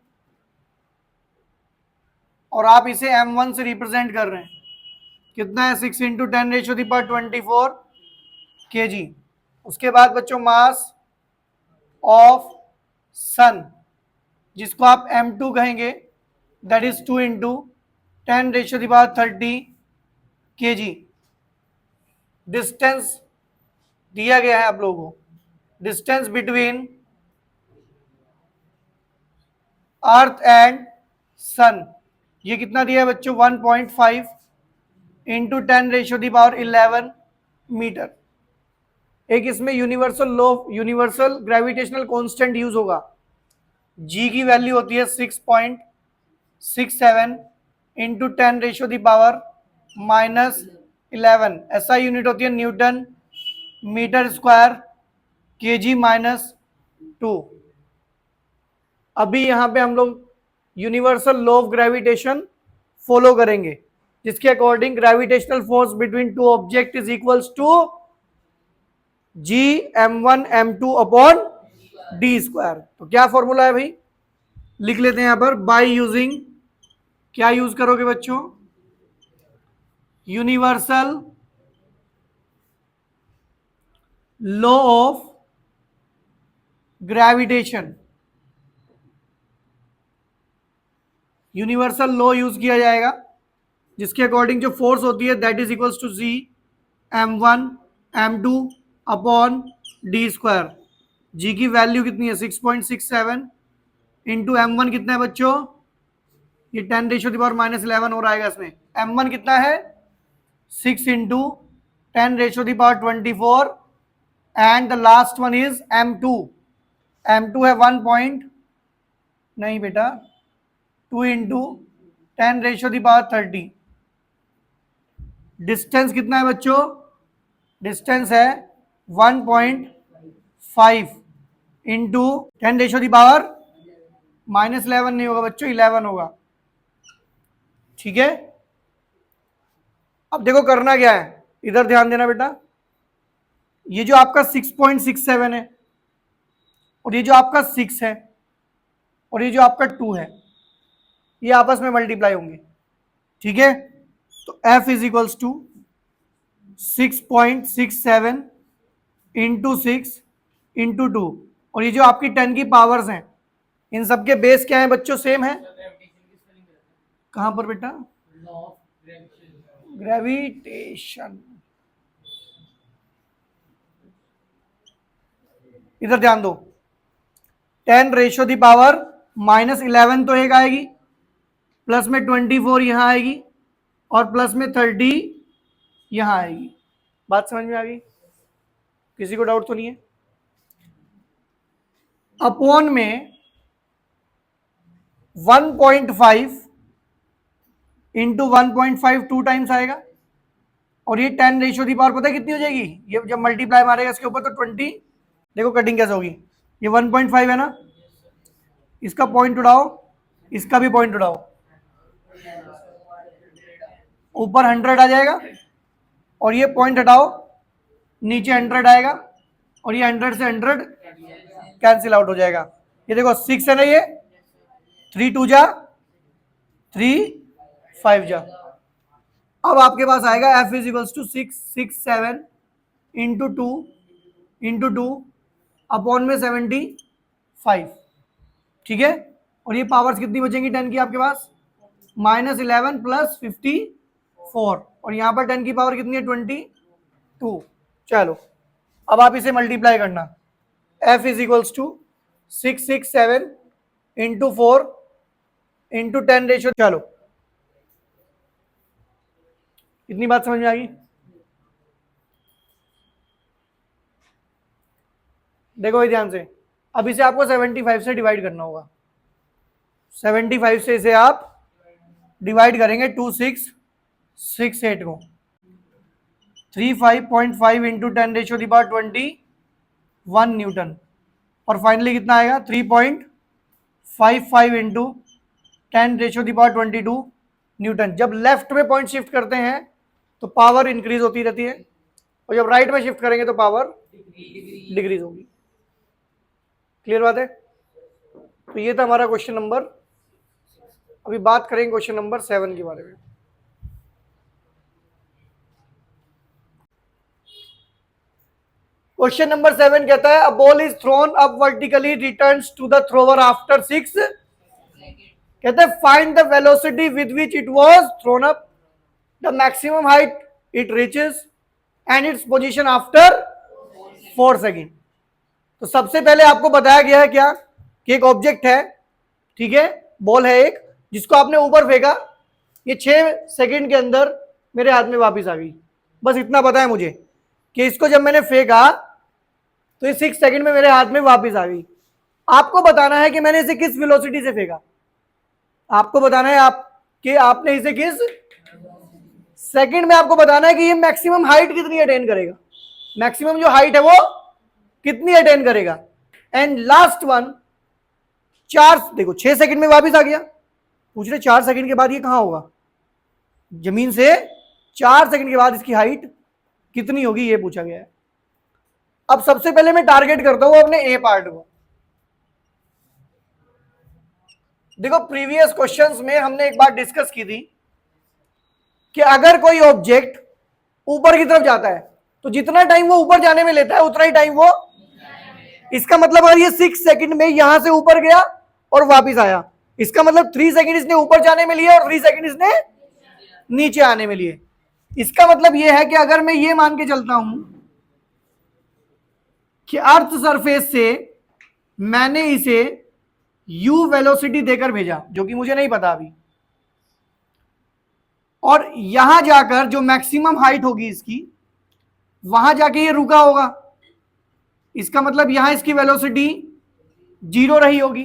A: और आप इसे m1 से रिप्रेजेंट कर रहे हैं। कितना है? 6 × 10⁻24 kg। उसके बाद बच्चों मास ऑफ सन जिसको आप m2 कहेंगे, दैट इज 2 × 10⁻30 kg। डिस्टेंस दिया गया है आप लोगों को, डिस्टेंस बिटवीन अर्थ एंड सन ये कितना दिया है बच्चों? 1.5 × 10⁻11 मीटर। एक इसमें universal law, universal gravitational constant use होगा। जी की वैल्यू होती है 6.67 × 10⁻11। ऐसा यूनिट होती है न्यूटन मीटर स्क्वायर kg -2। अभी यहां पे हम लोग universal law of gravitation follow करेंगे जिसके according gravitational force between two object is equals to Gm1 m2 upon d square. तो क्या फॉर्मूला है भाई? लिख लेते हैं यहां पर, बाय यूजिंग, क्या यूज करोगे बच्चों? Universal law of gravitation. Universal law use किया जाएगा जिसके अकॉर्डिंग जो फोर्स होती है that is equals to Gm1 m2 upon d square. G की वैल्यू कितनी है? 6.67 इंटू m1 कितना है बच्चों? ये 10⁻11 हो रहेगा इसमें। m1 कितना है? 6 × 10⁻24 and the last one is m2। m2 है 1. नहीं बेटा, 2 × 10⁻30। डिस्टेंस कितना है बच्चों? डिस्टेंस है 1.5 इंटू 10⁻11 नहीं होगा बच्चों, 11 होगा। ठीक है, अब देखो करना क्या है, इधर ध्यान देना बेटा। ये जो आपका 6.67 है और ये जो आपका 6 है और ये जो आपका 2 है, ये आपस में मल्टीप्लाई होंगे। ठीक है, तो F is equals to 6.67 into 6 into 2, और ये जो आपकी 10 की पावर्स हैं इन सबके बेस क्या है बच्चों, सेम है। कहां पर बेटा, ग्रेविटेशन। इधर ध्यान दो, 10 रेशो दी पावर -11 तो एक आएगी, प्लस में 24 यहां आएगी, और प्लस में 30 यहां आएगी। बात समझ में आ गई? किसी को डाउट तो नहीं है? अपॉन में 1.5 इंटू 1.5 2 टाइम्स आएगा, और ये 10 रेशो दी पावर पता है कितनी हो जाएगी, ये जब मल्टीप्लाई मारेगा इसके ऊपर तो 20। देखो कटिंग कैसे होगी, ये 1.5 है ना, इसका पॉइंट उड़ाओ, इसका भी पॉइंट उड़ाओ, ऊपर 100 आ जाएगा, और ये पॉइंट हटाओ, नीचे 100 आएगा, और ये 100 से 100 कैंसिल आउट हो जाएगा। ये देखो 6 है ना, ये 3 2 जा 3 5 जा। अब आपके पास आएगा F is equals to 667 into 2 upon में 75, ठीक है। और ये पावर्स कितनी बचेंगी 10 की आपके पास, -11 प्लस 54, और यहाँ पर 10 की पावर कितनी है 22। चलो अब आप इसे मल्टीप्लाई करना, F is equals to 667 into 4 into 10 ratio. चलो इतनी बात समझ में आ गई? देखो ये ध्यान से, अब इसे आपको 75 से डिवाइड करना होगा। 75 से इसे आप डिवाइड करेंगे 2668 को, 35.5 into 10 ratio the power 21 Newton, और फाइनली कितना आएगा 3.55 into 10 ratio the power 22 Newton. जब लेफ्ट में पॉइंट शिफ्ट करते हैं तो पावर इंक्रीज होती रहती है, और जब राइट में शिफ्ट करेंगे तो पावर डिक्रीज होगी। क्लियर बात है? तो ये था हमारा क्वेश्चन नंबर। अभी बात करेंगे क्वेश्चन नंबर 7 के बारे में। क्वेश्चन नंबर 7 कहता है, a ball is thrown up vertically, returns to the thrower after 6, कहते हैं find the velocity with which it was thrown up, the maximum height it reaches and its position after 4 second. तो सबसे पहले आपको बताया गया है क्या कि एक ऑब्जेक्ट है, ठीक है, बॉल है एक, जिसको आपने ऊपर फेंका, ये 6 सेकेंड के अंदर मेरे हाथ में वापस आ गई। बस इतना पता है मुझे कि इसको जब मैंने फेंका तो ये 6 सेकेंड में मेरे हाथ में वापस आ गई। आपको बताना है कि मैंने इसे किस वेलोसिटी से फेंका, आपको बताना है कि आपने इसे किस सेकंड में, आपको बताना है कि ये मैक्सिमम हाइट कितनी अटेन करेगा, मैक्सिमम जो हाइट है वो कितनी अटेन करेगा। एंड लास्ट वन 4, देखो 6 सेकंड में वापस आ गया, पूछ रहे 4 सेकंड के बाद ये कहां होगा, जमीन से 4 सेकंड के बाद इसकी हाइट कितनी होगी ये पूछा गया है। अब सबसे पहले मैं टारगेट करता हूं अपने ए पार्ट को। देखो प्रीवियस क्वेश्चंस में हमने एक बात डिस्कस की थी कि अगर कोई ऑब्जेक्ट ऊपर की तरफ जाता है तो जितना टाइम वो ऊपर जाने में लेता है उतना ही टाइम वो, इसका मतलब अगर ये 6 सेकंड में यहां से ऊपर गया और वापस आया, इसका मतलब 3 सेकंड इसने ऊपर जाने में लिए और 3 सेकंड इसने नीचे आने में लिए। इसका मतलब ये है कि अगर मैं ये मान के चलता हूं कि अर्थ सरफेस से मैंने इसे u वेलोसिटी देकर भेजा, जो कि मुझे नहीं पता अभी, और यहां जाकर जो मैक्सिमम हाइट होगी इसकी, वहां जाके ये रुका होगा, इसका मतलब यहां इसकी वेलोसिटी 0 रही होगी।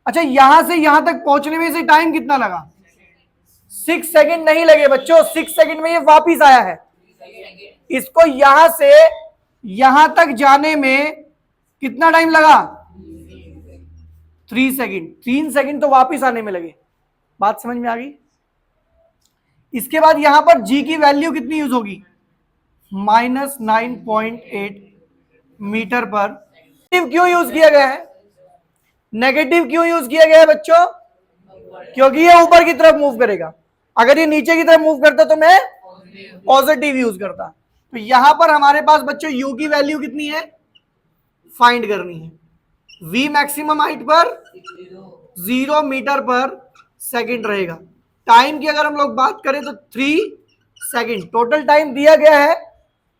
A: अच्छा, यहां से यहां तक पहुंचने में इसे टाइम कितना लगा, 6 सेकंड नहीं लगे बच्चों, 6 सेकंड में ये वापिस आया है। इसको यहां से यहां तक जाने में कितना टाइम लगा, 3 सेकंड, 3 सेकंड तो वापिस आने में लगे। बात समझ में आ गई? इसके बाद यहां पर g की वैल्यू कितनी यूज होगी, -9.8 मीटर पर। नेगेटिव क्यों यूज किया गया है, नेगेटिव क्यों यूज किया गया है बच्चों, क्योंकि ये ऊपर की तरफ मूव करेगा। अगर ये नीचे की तरफ मूव करता तो मैं पॉजिटिव यूज करता। तो यहां पर हमारे पास बच्चों यू की वैल्यू कितनी है, फाइंड करनी है। वी मैक्सिमम हाइट पर 0 मीटर पर सेकंड रहेगा। टाइम की अगर हम लोग बात करें तो 3 सेकंड, टोटल टाइम दिया गया है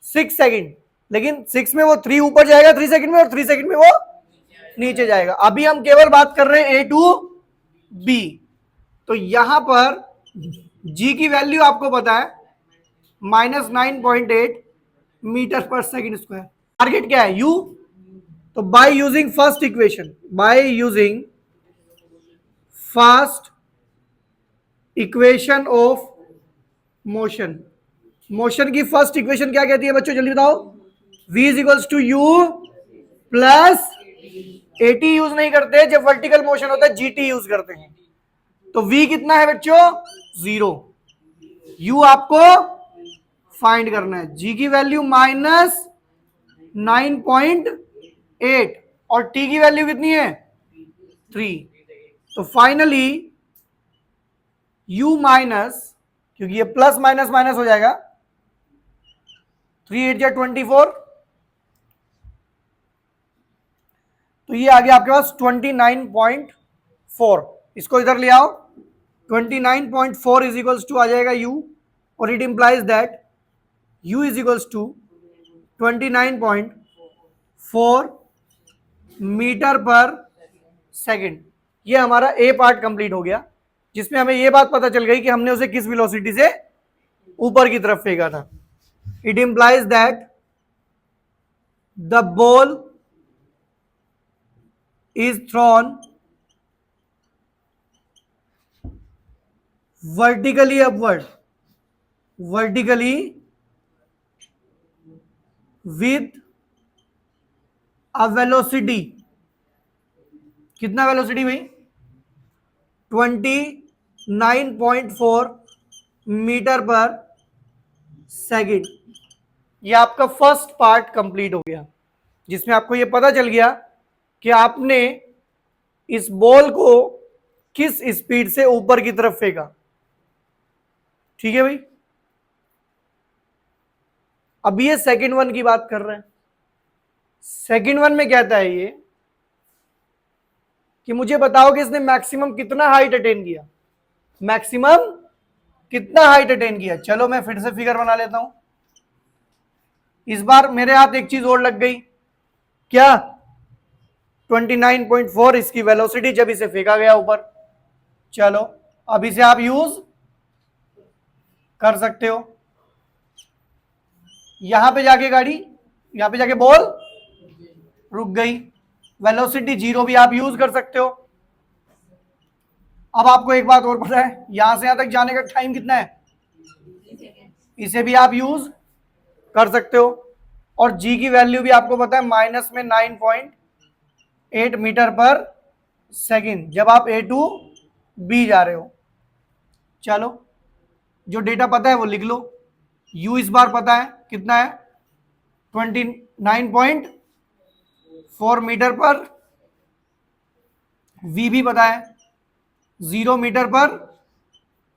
A: 6 सेकंड, लेकिन 6 में वो 3 ऊपर जाएगा 3 सेकंड में, और 3 सेकंड में वो नीचे जाएगा। अभी हम केवल बात कर रहे हैं ए टू बी। तो यहां पर जी की वैल्यू आपको पता है -9.8 मीटर पर सेकंड स्क्वायर। टारगेट क्या है, यू। तो by using first equation, by using first equation of motion, motion की फर्स्ट इक्वेशन क्या कहती है बच्चों, जल्दी बताओ। v is equals to U plus A T use नहीं करते, जब वर्टिकल मोशन होता है जीटी यूज करते हैं। तो v कितना है बच्चों, 0। u आपको फाइंड करना है, g की वैल्यू -9.8 और t की वैल्यू कितनी है 3। तो फाइनली u माइनस, क्योंकि ये प्लस माइनस माइनस हो जाएगा, 3 8 24, तो ये आ गया आपके पास 29.4। इसको इधर ले आओ, 29.4 इज इक्वल्स टू आ जाएगा u, और it implies that u is equals to 29.4 metre पर सेकंड। ये हमारा ए पार्ट कंप्लीट हो गया, जिसमें हमें ये बात पता चल गई कि हमने उसे किस वेलोसिटी से ऊपर की तरफ फेंका था। It implies that the ball is thrown vertically upward, vertically with a velocity, कितना वेलोसिटी भाई, 29.4 मीटर पर सेकंड। ये आपका फर्स्ट पार्ट कंप्लीट हो गया, जिसमें आपको ये पता चल गया कि आपने इस बॉल को किस स्पीड से ऊपर की तरफ फेंका। ठीक है भाई, अब ये सेकंड वन की बात कर रहे हैं। सेकंड वन में कहता है ये कि मुझे बताओ कि इसने मैक्सिमम कितना हाइट अटेन किया, मैक्सिमम कितना हाइट अटेन किया। चलो मैं फिर से फिगर बना लेता हूं। इस बार मेरे हाथ एक चीज और लग गई, क्या, 29.4 इसकी वेलोसिटी जब इसे फेंका गया ऊपर। चलो अब इसे आप यूज कर सकते हो। यहां पे जाके गाड़ी, यहां पे जाके बॉल रुक गई, वेलोसिटी 0 भी आप यूज कर सकते हो। अब आपको एक बात और पता है, यहां से यहां तक जाने का टाइम कितना है, इसे भी आप यूज कर सकते हो। और जी की वैल्यू भी आपको पता है माइनस में 9.8 मीटर पर सेकंड, जब आप ए टू बी जा रहे हो। चलो जो डेटा पता है वो लिख लो। यू इस बार पता है कितना है, 29.4 मीटर पर। वी भी पता है 0 मीटर पर।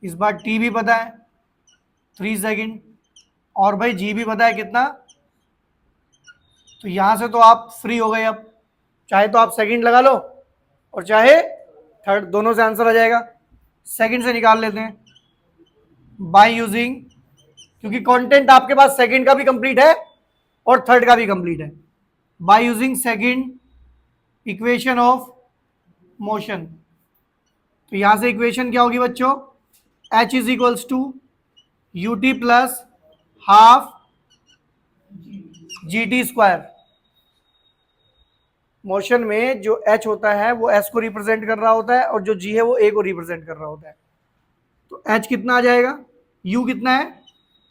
A: इस बार टी भी पता है 3 सेकंड, और भाई जी भी पता है कितना। तो यहां से तो आप फ्री हो गए। अब चाहे तो आप सेकंड लगा लो और चाहे थर्ड, दोनों से आंसर आ जाएगा। सेकंड से निकाल लेते हैं बाय यूजिंग, क्योंकि कंटेंट आपके पास सेकंड का भी कंप्लीट है और थर्ड का भी कंप्लीट है। By using second equation of motion, तो यहां से इक्वेशन क्या होगी बच्चों, h is equals to U T plus half G T square. Motion में जो h होता है वो s को रिप्रेजेंट कर रहा होता है, और जो g है वो a को रिप्रेजेंट कर रहा होता है। तो h कितना आ जाएगा, u कितना है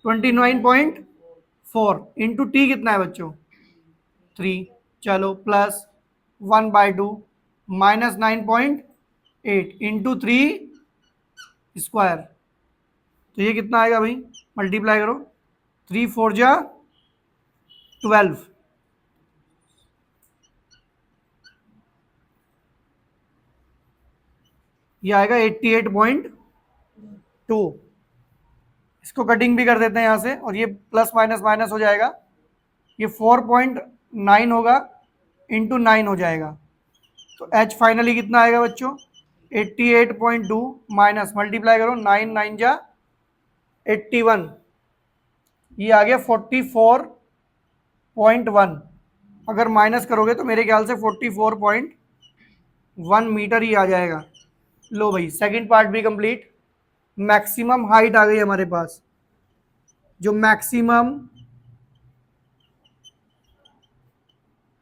A: 29.4 इंटू टी कितना है बच्चों 3। चलो प्लस 1/2 माइनस 9.8 इंटू 3 स्क्वायर। तो ये कितना आएगा भाई, मल्टीप्लाई करो, 3 4 जा 12, ये आएगा 88.2। इसको कटिंग भी कर देते हैं यहाँ से, और ये प्लस माइनस माइनस हो जाएगा, ये 4.9 होगा इंटू 9 हो जाएगा। तो एच फाइनली कितना आएगा बच्चों, 88.2 माइनस मल्टीप्लाई करो 9 9 जा 81, ये आ गया 44.1। अगर माइनस करोगे तो मेरे ख्याल से 44.1 मीटर ही आ जाएगा। लो भाई सेकंड पार्ट भी कंप्लीट। मैक्सिमम हाइट आ गई हमारे पास, जो मैक्सिमम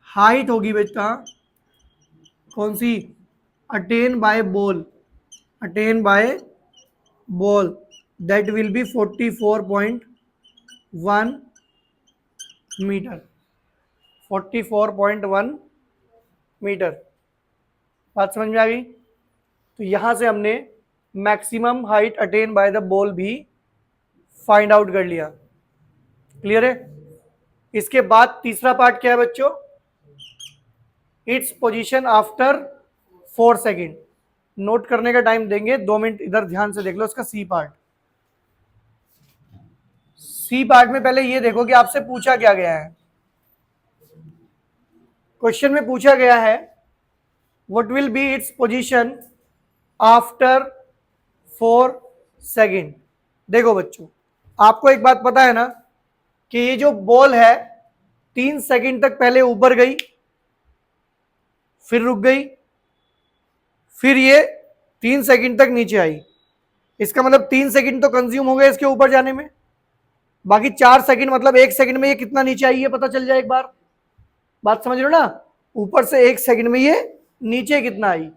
A: हाइट होगी बेटा कौन सी, attain by ball, attain by ball, that will be 44.1 metre, 44.1 metre. बात समझ में आ गई। तो यहां से हमने maximum height attain by the ball भी फाइंड आउट कर लिया। क्लियर है। इसके बाद तीसरा पार्ट क्या है बच्चों, it's position after 4 second. Note करने का टाइम देंगे 2 मिनट, इधर ध्यान से देख लो इसका सी पार्ट। सी पार्ट में पहले ये देखो कि आपसे पूछा क्या गया है। क्वेश्चन में पूछा गया है what will be it's position after 4 second. देखो बच्चों, आपको एक बात पता है ना कि ये जो बॉल है 3 सेकेंड तक पहले ऊपर गई, फिर रुक गई, फिर ये 3 सेकेंड तक नीचे आई। इसका मतलब 3 सेकेंड तो कंज्यूम हो गए इसके ऊपर जाने में, बाकी 4 सेकेंड मतलब 1 सेकेंड में ये कितना नीचे आई है पता चल जाए एक बार। बात समझ रहे हो ना, ऊपर से 1 सेकेंड में ये नीचे कितना आई।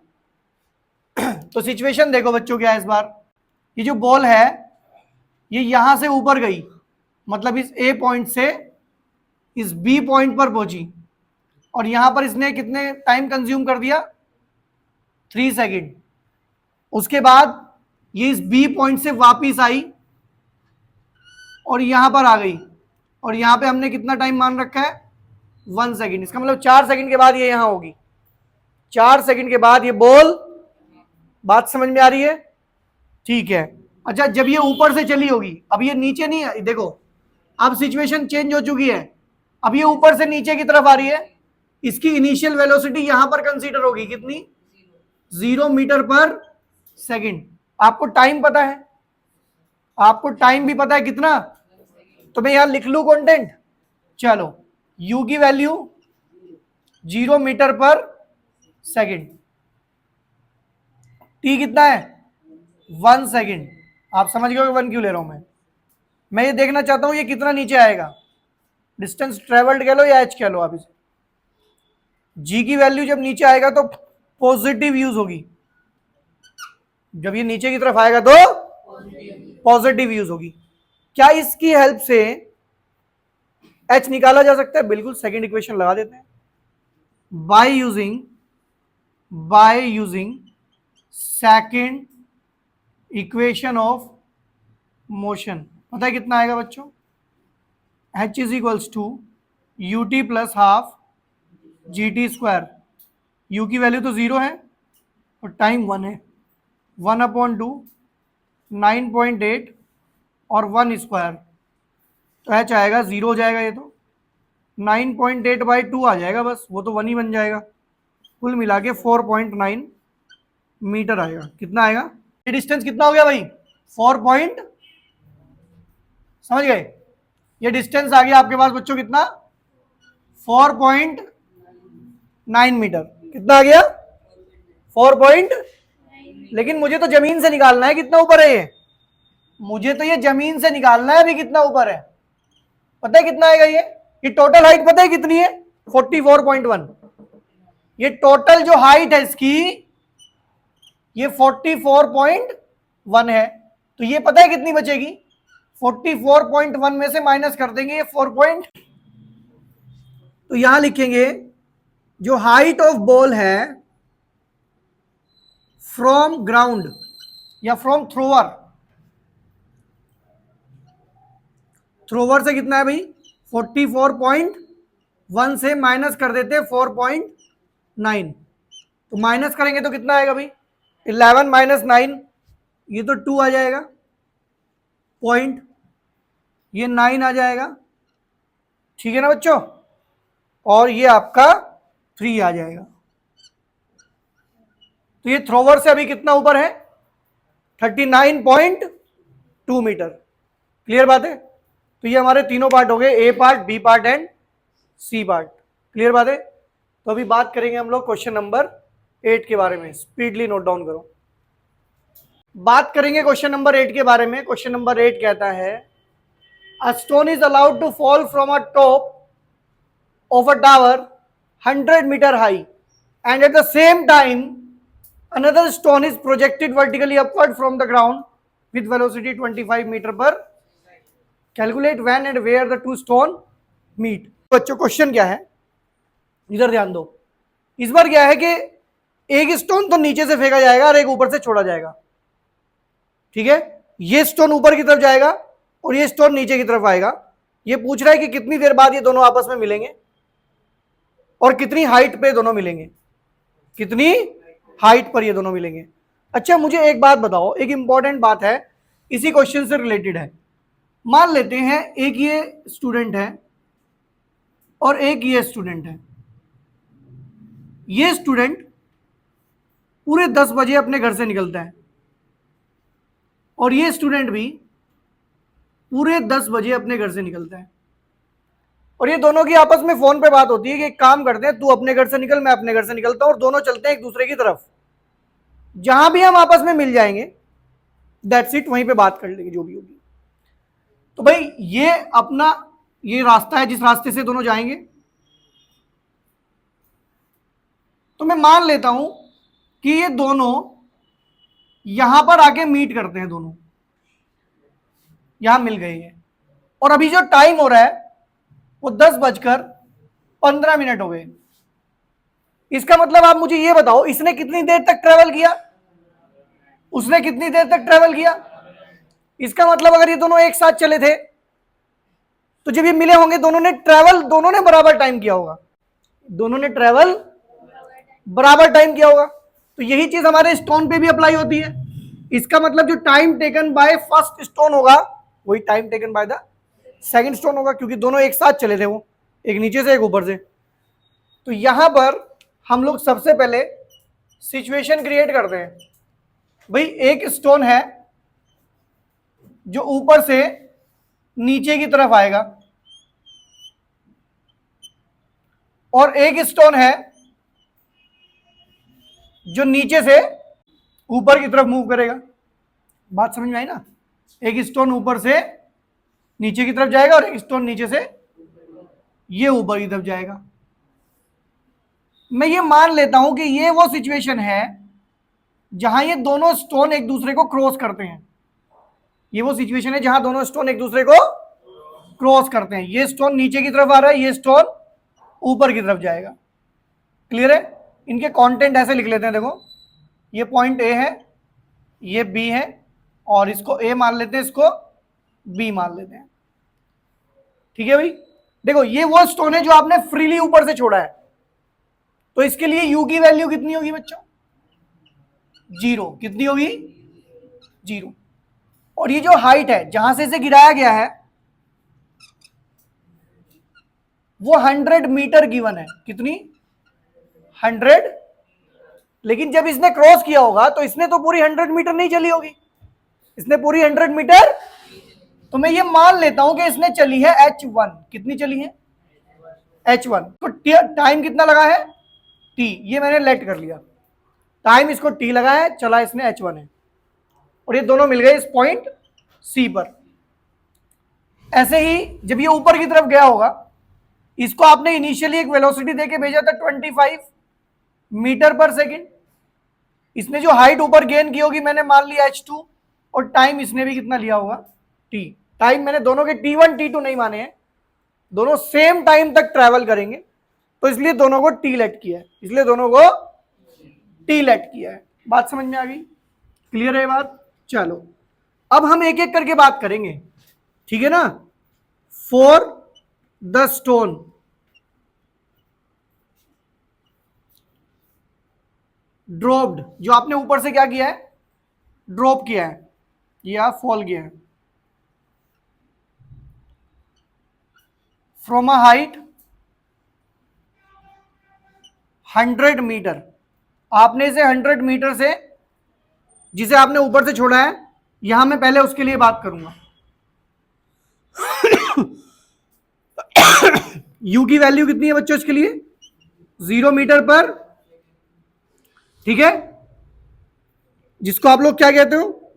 A: तो सिचुएशन देखो बच्चों क्या है इस बार, ये जो बॉल है ये यहां से ऊपर गई, मतलब इस ए पॉइंट से इस बी पॉइंट पर पहुंची, और यहां पर इसने कितने टाइम कंज्यूम कर दिया, 3 सेकेंड। उसके बाद ये इस बी पॉइंट से वापिस आई और यहां पर आ गई, और यहां पे हमने कितना टाइम मान रखा है, 1 सेकेंड। इसका मतलब 4 सेकेंड के बाद ये यहां होगी, 4 सेकेंड के बाद ये बॉल। बात समझ में आ रही है, ठीक है। अच्छा, जब ये ऊपर से चली होगी, अब ये नीचे नहीं है, देखो अब सिचुएशन चेंज हो चुकी है, अब ये ऊपर से नीचे की तरफ आ रही है। इसकी इनिशियल वेलोसिटी यहां पर कंसीडर होगी कितनी, 0 मीटर पर सेकेंड। आपको टाइम पता है, आपको टाइम भी पता है कितना, तो मैं यहां लिख लू कंटेंट। चलो, u की value 0 metre per second, t कितना है 1 सेकेंड। आप समझ गए 1 क्यों ले रहा हूं मैं ये देखना चाहता हूं ये कितना नीचे आएगा, डिस्टेंस ट्रेवल्ड कह लो या h कह लो आप इसे। g की वैल्यू जब नीचे आएगा तो पॉजिटिव यूज होगी, जब ये नीचे की तरफ आएगा तो पॉजिटिव यूज होगी। क्या इसकी हेल्प से h निकाला जा सकता है, बिल्कुल। सेकंड इक्वेशन लगा देते हैं, by using second equation of motion. पता है कितना आएगा बच्चों, h is equals to U T plus half G T square. u की वैल्यू तो 0 है और टाइम 1 है, 1/2 9.8 और 1 स्क्वायर, तो h आएगा 0 हो जाएगा, ये तो 9.8/2 आ जाएगा, बस वो तो 1 ही बन जाएगा। कुल मिला के 4.9 मीटर आएगा। कितना आएगा, ये डिस्टेंस कितना हो गया भाई, 4 समझ गए। ये डिस्टेंस आ गया आपके पास बच्चों कितना, 4.9 मीटर। कितना आ गया, 4. लेकिन मुझे तो जमीन से निकालना है कितना ऊपर है ये, मुझे तो ये जमीन से निकालना है अभी कितना ऊपर है। पता है कितना आएगा ये टोटल हाइट पता है कितनी है, 44.1। ये टोटल जो हाइट है इसकी ये 44.1 है, तो ये पता है कितनी बचेगी, 44.1 में से माइनस कर देंगे ये 4 पॉइंट, तो यहां लिखेंगे जो हाइट ऑफ बॉल है फ्रॉम ग्राउंड या फ्रॉम थ्रोवर से कितना है भाई, 44.1 से माइनस कर देते हैं 4.9, तो माइनस करेंगे तो कितना आएगा भाई, 11 - 9, ये तो 2 आ जाएगा पॉइंट। ये 9 आ जाएगा, ठीक है ना बच्चों, और ये आपका 3 आ जाएगा। तो ये थ्रोवर से अभी कितना ऊपर है, 39.2 मीटर। क्लियर बात है। तो ये हमारे तीनों पार्ट हो गए, A part, B part and C part. Clear बात है। तो अभी बात करेंगे हम लोग क्वेश्चन नंबर 8 के बारे में। स्पीडली नोट डाउन करो। बात करेंगे क्वेश्चन नंबर 8 के बारे में। क्वेश्चन नंबर 8 कहता है a stone is allowed to fall from a top of a tower 100 meter high and at the same time another stone is projected vertically upward from the ground with velocity 25 meter per, calculate when and where the two stone meet। बच्चों question क्या है, इधर ध्यान दो। इस बार क्या है कि एक स्टोन तो नीचे से फेंका जाएगा और एक ऊपर से छोड़ा जाएगा, ठीक है। ये स्टोन ऊपर की तरफ जाएगा और ये स्टोन नीचे की तरफ आएगा। ये पूछ रहा है कि कितनी देर बाद ये दोनों आपस में मिलेंगे और कितनी हाइट पे दोनों मिलेंगे, कितनी हाइट पर ये दोनों मिलेंगे। अच्छा मुझे एक बात बताओ, एक इंपॉर्टेंट बात है, इसी क्वेश्चन से रिलेटेड है। मान लेते हैं एक ये स्टूडेंट है और एक ये स्टूडेंट है। ये स्टूडेंट पूरे 10 बजे अपने घर से निकलता है और ये स्टूडेंट भी पूरे 10 बजे अपने घर से निकलता है और ये दोनों की आपस में फोन पे बात होती है कि एक काम करते हैं, तू अपने घर से निकल, मैं अपने घर से निकलता हूं और दोनों चलते हैं एक दूसरे की तरफ। जहां भी हम आपस में मिल जाएंगे दैट्स इट, वहीं पे बात कर लेंगे जो भी होगी। तो भाई ये अपना ये रास्ता है जिस रास्ते से दोनों जाएंगे। तो मैं मान लेता हूं कि ये दोनों यहां पर आके मीट करते हैं, दोनों यहां मिल गए हैं और अभी जो टाइम हो रहा है वो 10:15 हो गए। इसका मतलब आप मुझे ये बताओ, इसने कितनी देर तक ट्रेवल किया, उसने कितनी देर तक ट्रेवल किया। इसका मतलब अगर ये दोनों एक साथ चले थे तो जब ये मिले होंगे दोनों ने ट्रेवल, दोनों ने बराबर टाइम किया होगा, दोनों ने ट्रेवल बराबर टाइम किया होगा। तो यही चीज हमारे स्टोन पे भी अप्लाई होती है। इसका मतलब जो time taken by first stone होगा वही time taken by the second stone होगा, क्योंकि दोनों एक साथ चले थे, वो एक नीचे से एक ऊपर से। तो यहां पर हम लोग सबसे पहले सिचुएशन क्रिएट करते हैं। भाई एक स्टोन है जो ऊपर से नीचे की तरफ आएगा और एक स्टोन है जो नीचे से ऊपर की तरफ मूव करेगा। बात समझ में आई ना। एक स्टोन ऊपर से नीचे की तरफ जाएगा और एक स्टोन नीचे से ये ऊपर की तरफ जाएगा। मैं ये मान लेता हूं कि ये वो सिचुएशन है जहां ये दोनों स्टोन एक दूसरे को क्रॉस करते हैं। ये वो सिचुएशन है जहां दोनों स्टोन एक दूसरे को क्रॉस करते हैं। ये स्टोन नीचे की तरफ आ रहा है, ये स्टोन ऊपर की तरफ जाएगा। क्लियर है। इनके कंटेंट ऐसे लिख लेते हैं, देखो ये पॉइंट ए है, ये बी है और इसको ए मान लेते हैं, इसको बी मान लेते हैं। ठीक है भाई। देखो ये वो स्टोन है जो आपने फ्रीली ऊपर से छोड़ा है, तो इसके लिए यू की वैल्यू कितनी होगी बच्चों, 0। कितनी होगी, 0। और ये जो हाइट है जहां से इसे गिराया गया है वो 100 मीटर गिवन है। कितनी, 100। लेकिन जब इसने क्रॉस किया होगा तो इसने तो पूरी 100 मीटर नहीं चली होगी, इसने पूरी 100 मीटर। तो मैं ये मान लेता हूं कि इसने चली है h1। कितनी चली है, h1। तो टाइम कितना लगा है, t। ये मैंने लेट कर लिया, टाइम इसको t लगा है, चला इसने h1 है और ये दोनों मिल गए इस पॉइंट c पर। ऐसे ही जब ये ऊपर की तरफ गया होगा, इसको आपने इनिशियली एक वेलोसिटी देके भेजा था 25 मीटर पर सेकेंड। इसने जो हाइट ऊपर गेन की होगी मैंने मान लिया h2 और टाइम इसने भी कितना लिया होगा, t। टाइम मैंने दोनों के t1 t2 नहीं माने हैं, दोनों सेम टाइम तक ट्रैवल करेंगे तो इसलिए दोनों को t लेट किया है, इसलिए दोनों को t लेट किया है। बात समझ में आ गई, क्लियर है बात। चलो अब हम एक एक करके बात करेंगे, ठीक है ना। फॉर द स्टोन ड्रॉप्ड, जो आपने ऊपर से क्या किया है, ड्रॉप किया है या फॉल किया है। From a height 100 metre. आपने इसे 100 मीटर से, जिसे आपने ऊपर से छोड़ा है, यहां मैं पहले उसके लिए बात करूंगा। यू की वैल्यू कितनी है बच्चों इसके लिए? 0 मीटर पर, ठीक है, जिसको आप लोग क्या कहते हो?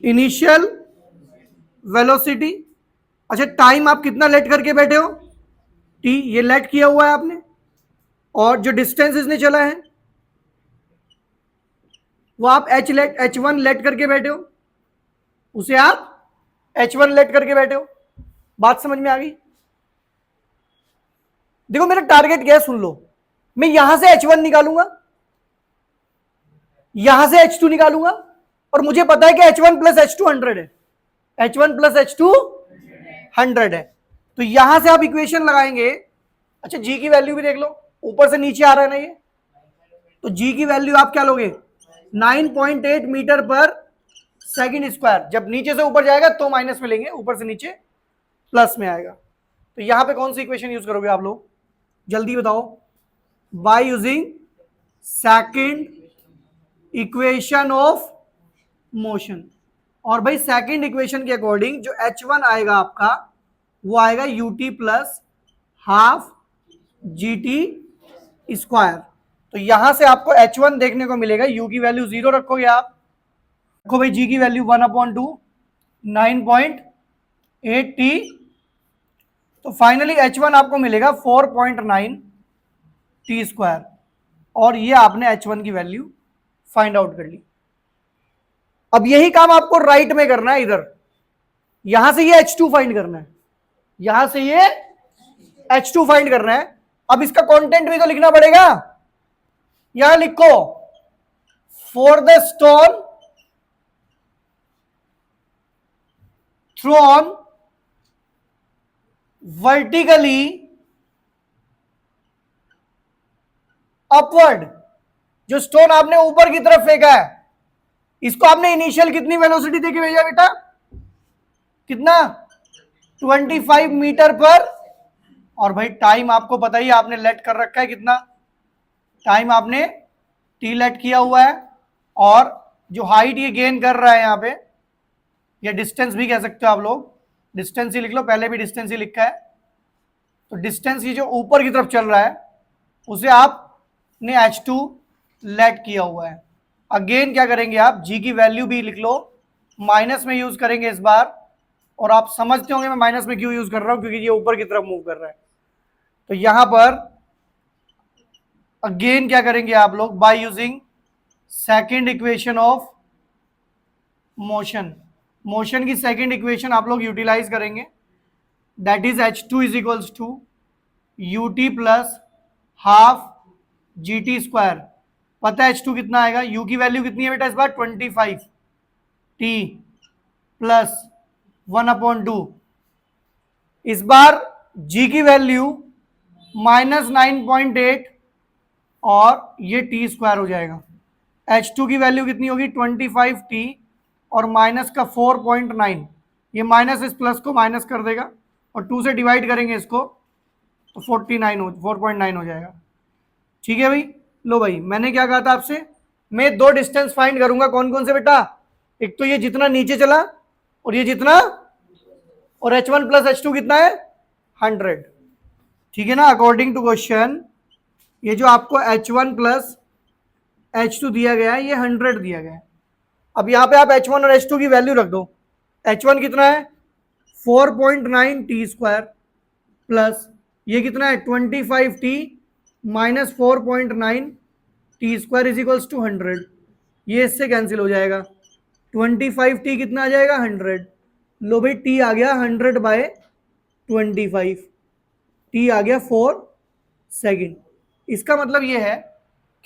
A: Initial velocity. अच्छा, टाइम आप कितना लेट करके बैठे हो? टी, ये लेट किया हुआ है आपने। और जो डिस्टेंस इसने चला है वो आप H1 लेट करके बैठे हो, उसे आप H1 लेट करके बैठे हो। बात समझ में आ गई? देखो मेरा टारगेट क्या है, सुन लो। मैं यहां से H1 निकालूंगा, यहां से H2 निकालूंगा, और मुझे पता है कि H1 प्लस H2 100 है। H1 प्लस H2 100 है। तो यहां से आप इक्वेशन लगाएंगे। अच्छा, जी की वैल्यू भी देख लो, ऊपर से नीचे आ रहा है ना ये, तो जी की वैल्यू आप क्या लोगे? 9.8 मीटर पर सेकंड स्क्वायर। जब नीचे से ऊपर जाएगा तो माइनस में लेंगे, ऊपर से नीचे प्लस में आएगा। तो यहां पे कौन सी इक्वेशन यूज करोगे आप लोग? जल्दी बताओ। Bye using second equation of motion. और भाई सेकंड इक्वेशन के अकॉर्डिंग जो H1 आएगा आपका, वो आएगा UT plus half GT square. तो यहां से आपको H1 देखने को मिलेगा। U की वैल्यू 0 रखोगे आप, रखो भाई G की वैल्यू 1/2 9.8T। तो फाइनली H1 आपको मिलेगा 4.9 T स्क्वायर। और ये आपने H1 की वैल्यू फाइंड आउट कर ली। अब यही काम आपको राइट में करना है, इधर यहां से ये H2 फाइंड करना है, यहां से ये H2 फाइंड करना है। अब इसका कंटेंट भी तो लिखना पड़ेगा। यहां लिखो, for the stone throne vertically upward. जो स्टोन आपने ऊपर की तरफ फेंका है, इसको आपने इनिशियल कितनी वेलोसिटी देके भेजा बेटा? कितना? 25 मीटर पर। और भाई टाइम आपको पता ही, आपने लेट कर रखा है कितना टाइम आपने टी लेट किया हुआ है। और जो हाइट ये गेन कर रहा है यहां पे, या डिस्टेंस भी कह सकते हो आप लोग, डिस्टेंस ही लिख लो, पहले भी डिस्टेंस ही लिखा है। तो डिस्टेंस ये जो ऊपर की तरफ चल रहा है, उसे आपने H2 लेट किया हुआ है। अगेन क्या करेंगे आप? जी की वैल्यू भी लिख लो, माइनस में यूज करेंगे इस बार। और आप समझते होंगे मैं माइनस में क्यों यूज कर रहा हूं, क्योंकि ये ऊपर की तरफ मूव कर रहा है। तो यहां पर अगेन क्या करेंगे आप लोग? By using second equation of motion. Motion की सेकंड इक्वेशन आप लोग यूटिलाइज करेंगे, that is H2 is equals to UT plus half GT square. पता है H2 कितना आएगा? U की वैल्यू कितनी है बेटा इस बार? 25T plus 1/2। इस बार G की वैल्यू -9.8 और ये T स्क्वायर हो जाएगा। H2 की वैल्यू कितनी होगी? 25T और माइनस का 4.9। ये माइनस इस प्लस को माइनस कर देगा और 2 से डिवाइड करेंगे इसको, तो 4.9 हो जाएगा। ठीक है भाई। लो भाई, मैंने क्या कहा था आपसे? मैं दो डिस्टेंस फाइंड करूंगा। कौन कौन से बेटा? एक तो ये जितना नीचे चला, और ये जितना, और H1 प्लस H2 कितना है? 100। ठीक है ना? अकॉर्डिंग टू क्वेश्चन, ये जो आपको H1 प्लस H2 दिया गया है, ये 100 दिया गया है। अब यहां पे आप H1 और H2 की वैल्यू रख दो। H1 कितना है? 4.9 T स्क्वायर प्लस ये कितना है? 25T minus 4.9 T square is equals to 100। ये इससे कैंसिल हो जाएगा। 25T कितना आ जाएगा? 100। लो भाई, T आ गया 100/25। T आ गया 4 सेकेंड। इसका मतलब ये है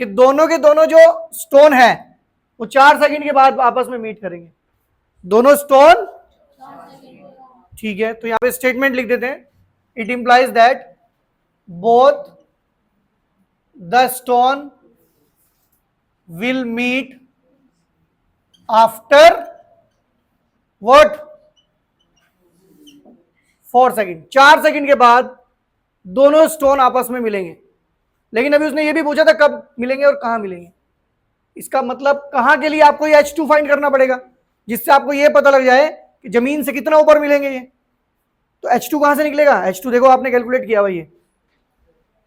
A: कि दोनों के दोनों जो स्टोन है वो 4 सेकंड के बाद आपस में मीट करेंगे, दोनों स्टोन। ठीक है, तो यहां पे स्टेटमेंट लिख देते हैं। It implies that both the stone will meet after what? 4 second. 4 second के बाद दोनों स्टोन आपस में मिलेंगे, लेकिन अभी उसने ये भी पूछा था कब मिलेंगे और कहां मिलेंगे। इसका मतलब कहां के लिए आपको ये H2 फाइंड करना पड़ेगा, जिससे आपको ये पता लग जाए कि जमीन से कितना ऊपर मिलेंगे ये। तो H2 कहां से निकलेगा? H2 देखो आपने कैलकुलेट किया भाई,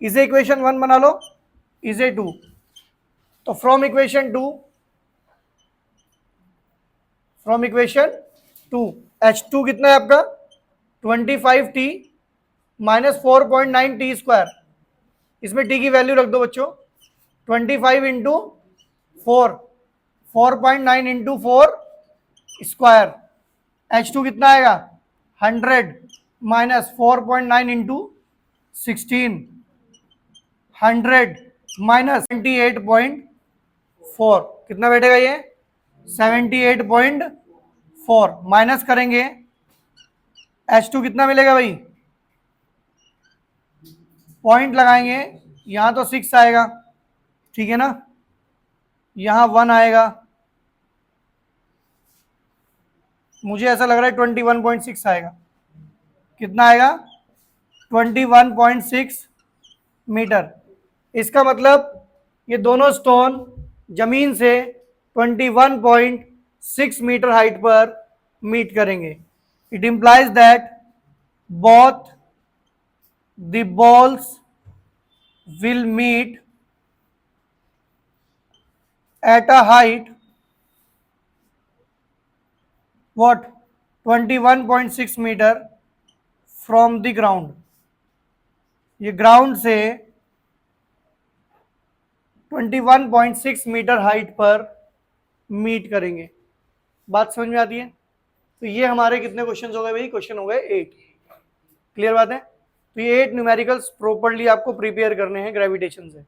A: इसे इक्वेशन 1 बना लो, इसे 2। तो फ्रॉम इक्वेशन 2 H2 कितना है आपका 25T माइनस 4.9T²। इसमें T की वैल्यू रख दो बच्चों, 25 इंटू 4.9 इंटू 4² H2 कितना आएगा 100 माइनस 4.9 इंटू 16, 100 माइनस 78.4, कितना बैठेगा ये 78.4। माइनस करेंगे H2 कितना मिलेगा भाई, पॉइंट लगाएंगे, यहां तो 6 आएगा, ठीक है ना, यहां 1 आएगा, मुझे ऐसा लग रहा है 21.6 आएगा। कितना आएगा 21.6 मीटर। इसका मतलब ये दोनों स्टोन जमीन से 21.6 मीटर हाइट पर मीट करेंगे। It implies that both the balls will meet at a height what 21.6 metre from the ground. ये ग्राउंड से 21.6 मीटर हाइट पर मीट करेंगे। बात समझ में आती है? तो ये हमारे कितने क्वेश्चन हो गए भाई, क्वेश्चन हो गए 8। क्लियर बात है? तो ये 8 न्यूमेरिकल्स प्रॉपर्ली आपको प्रिपेयर करने हैं ग्रेविटेशन से।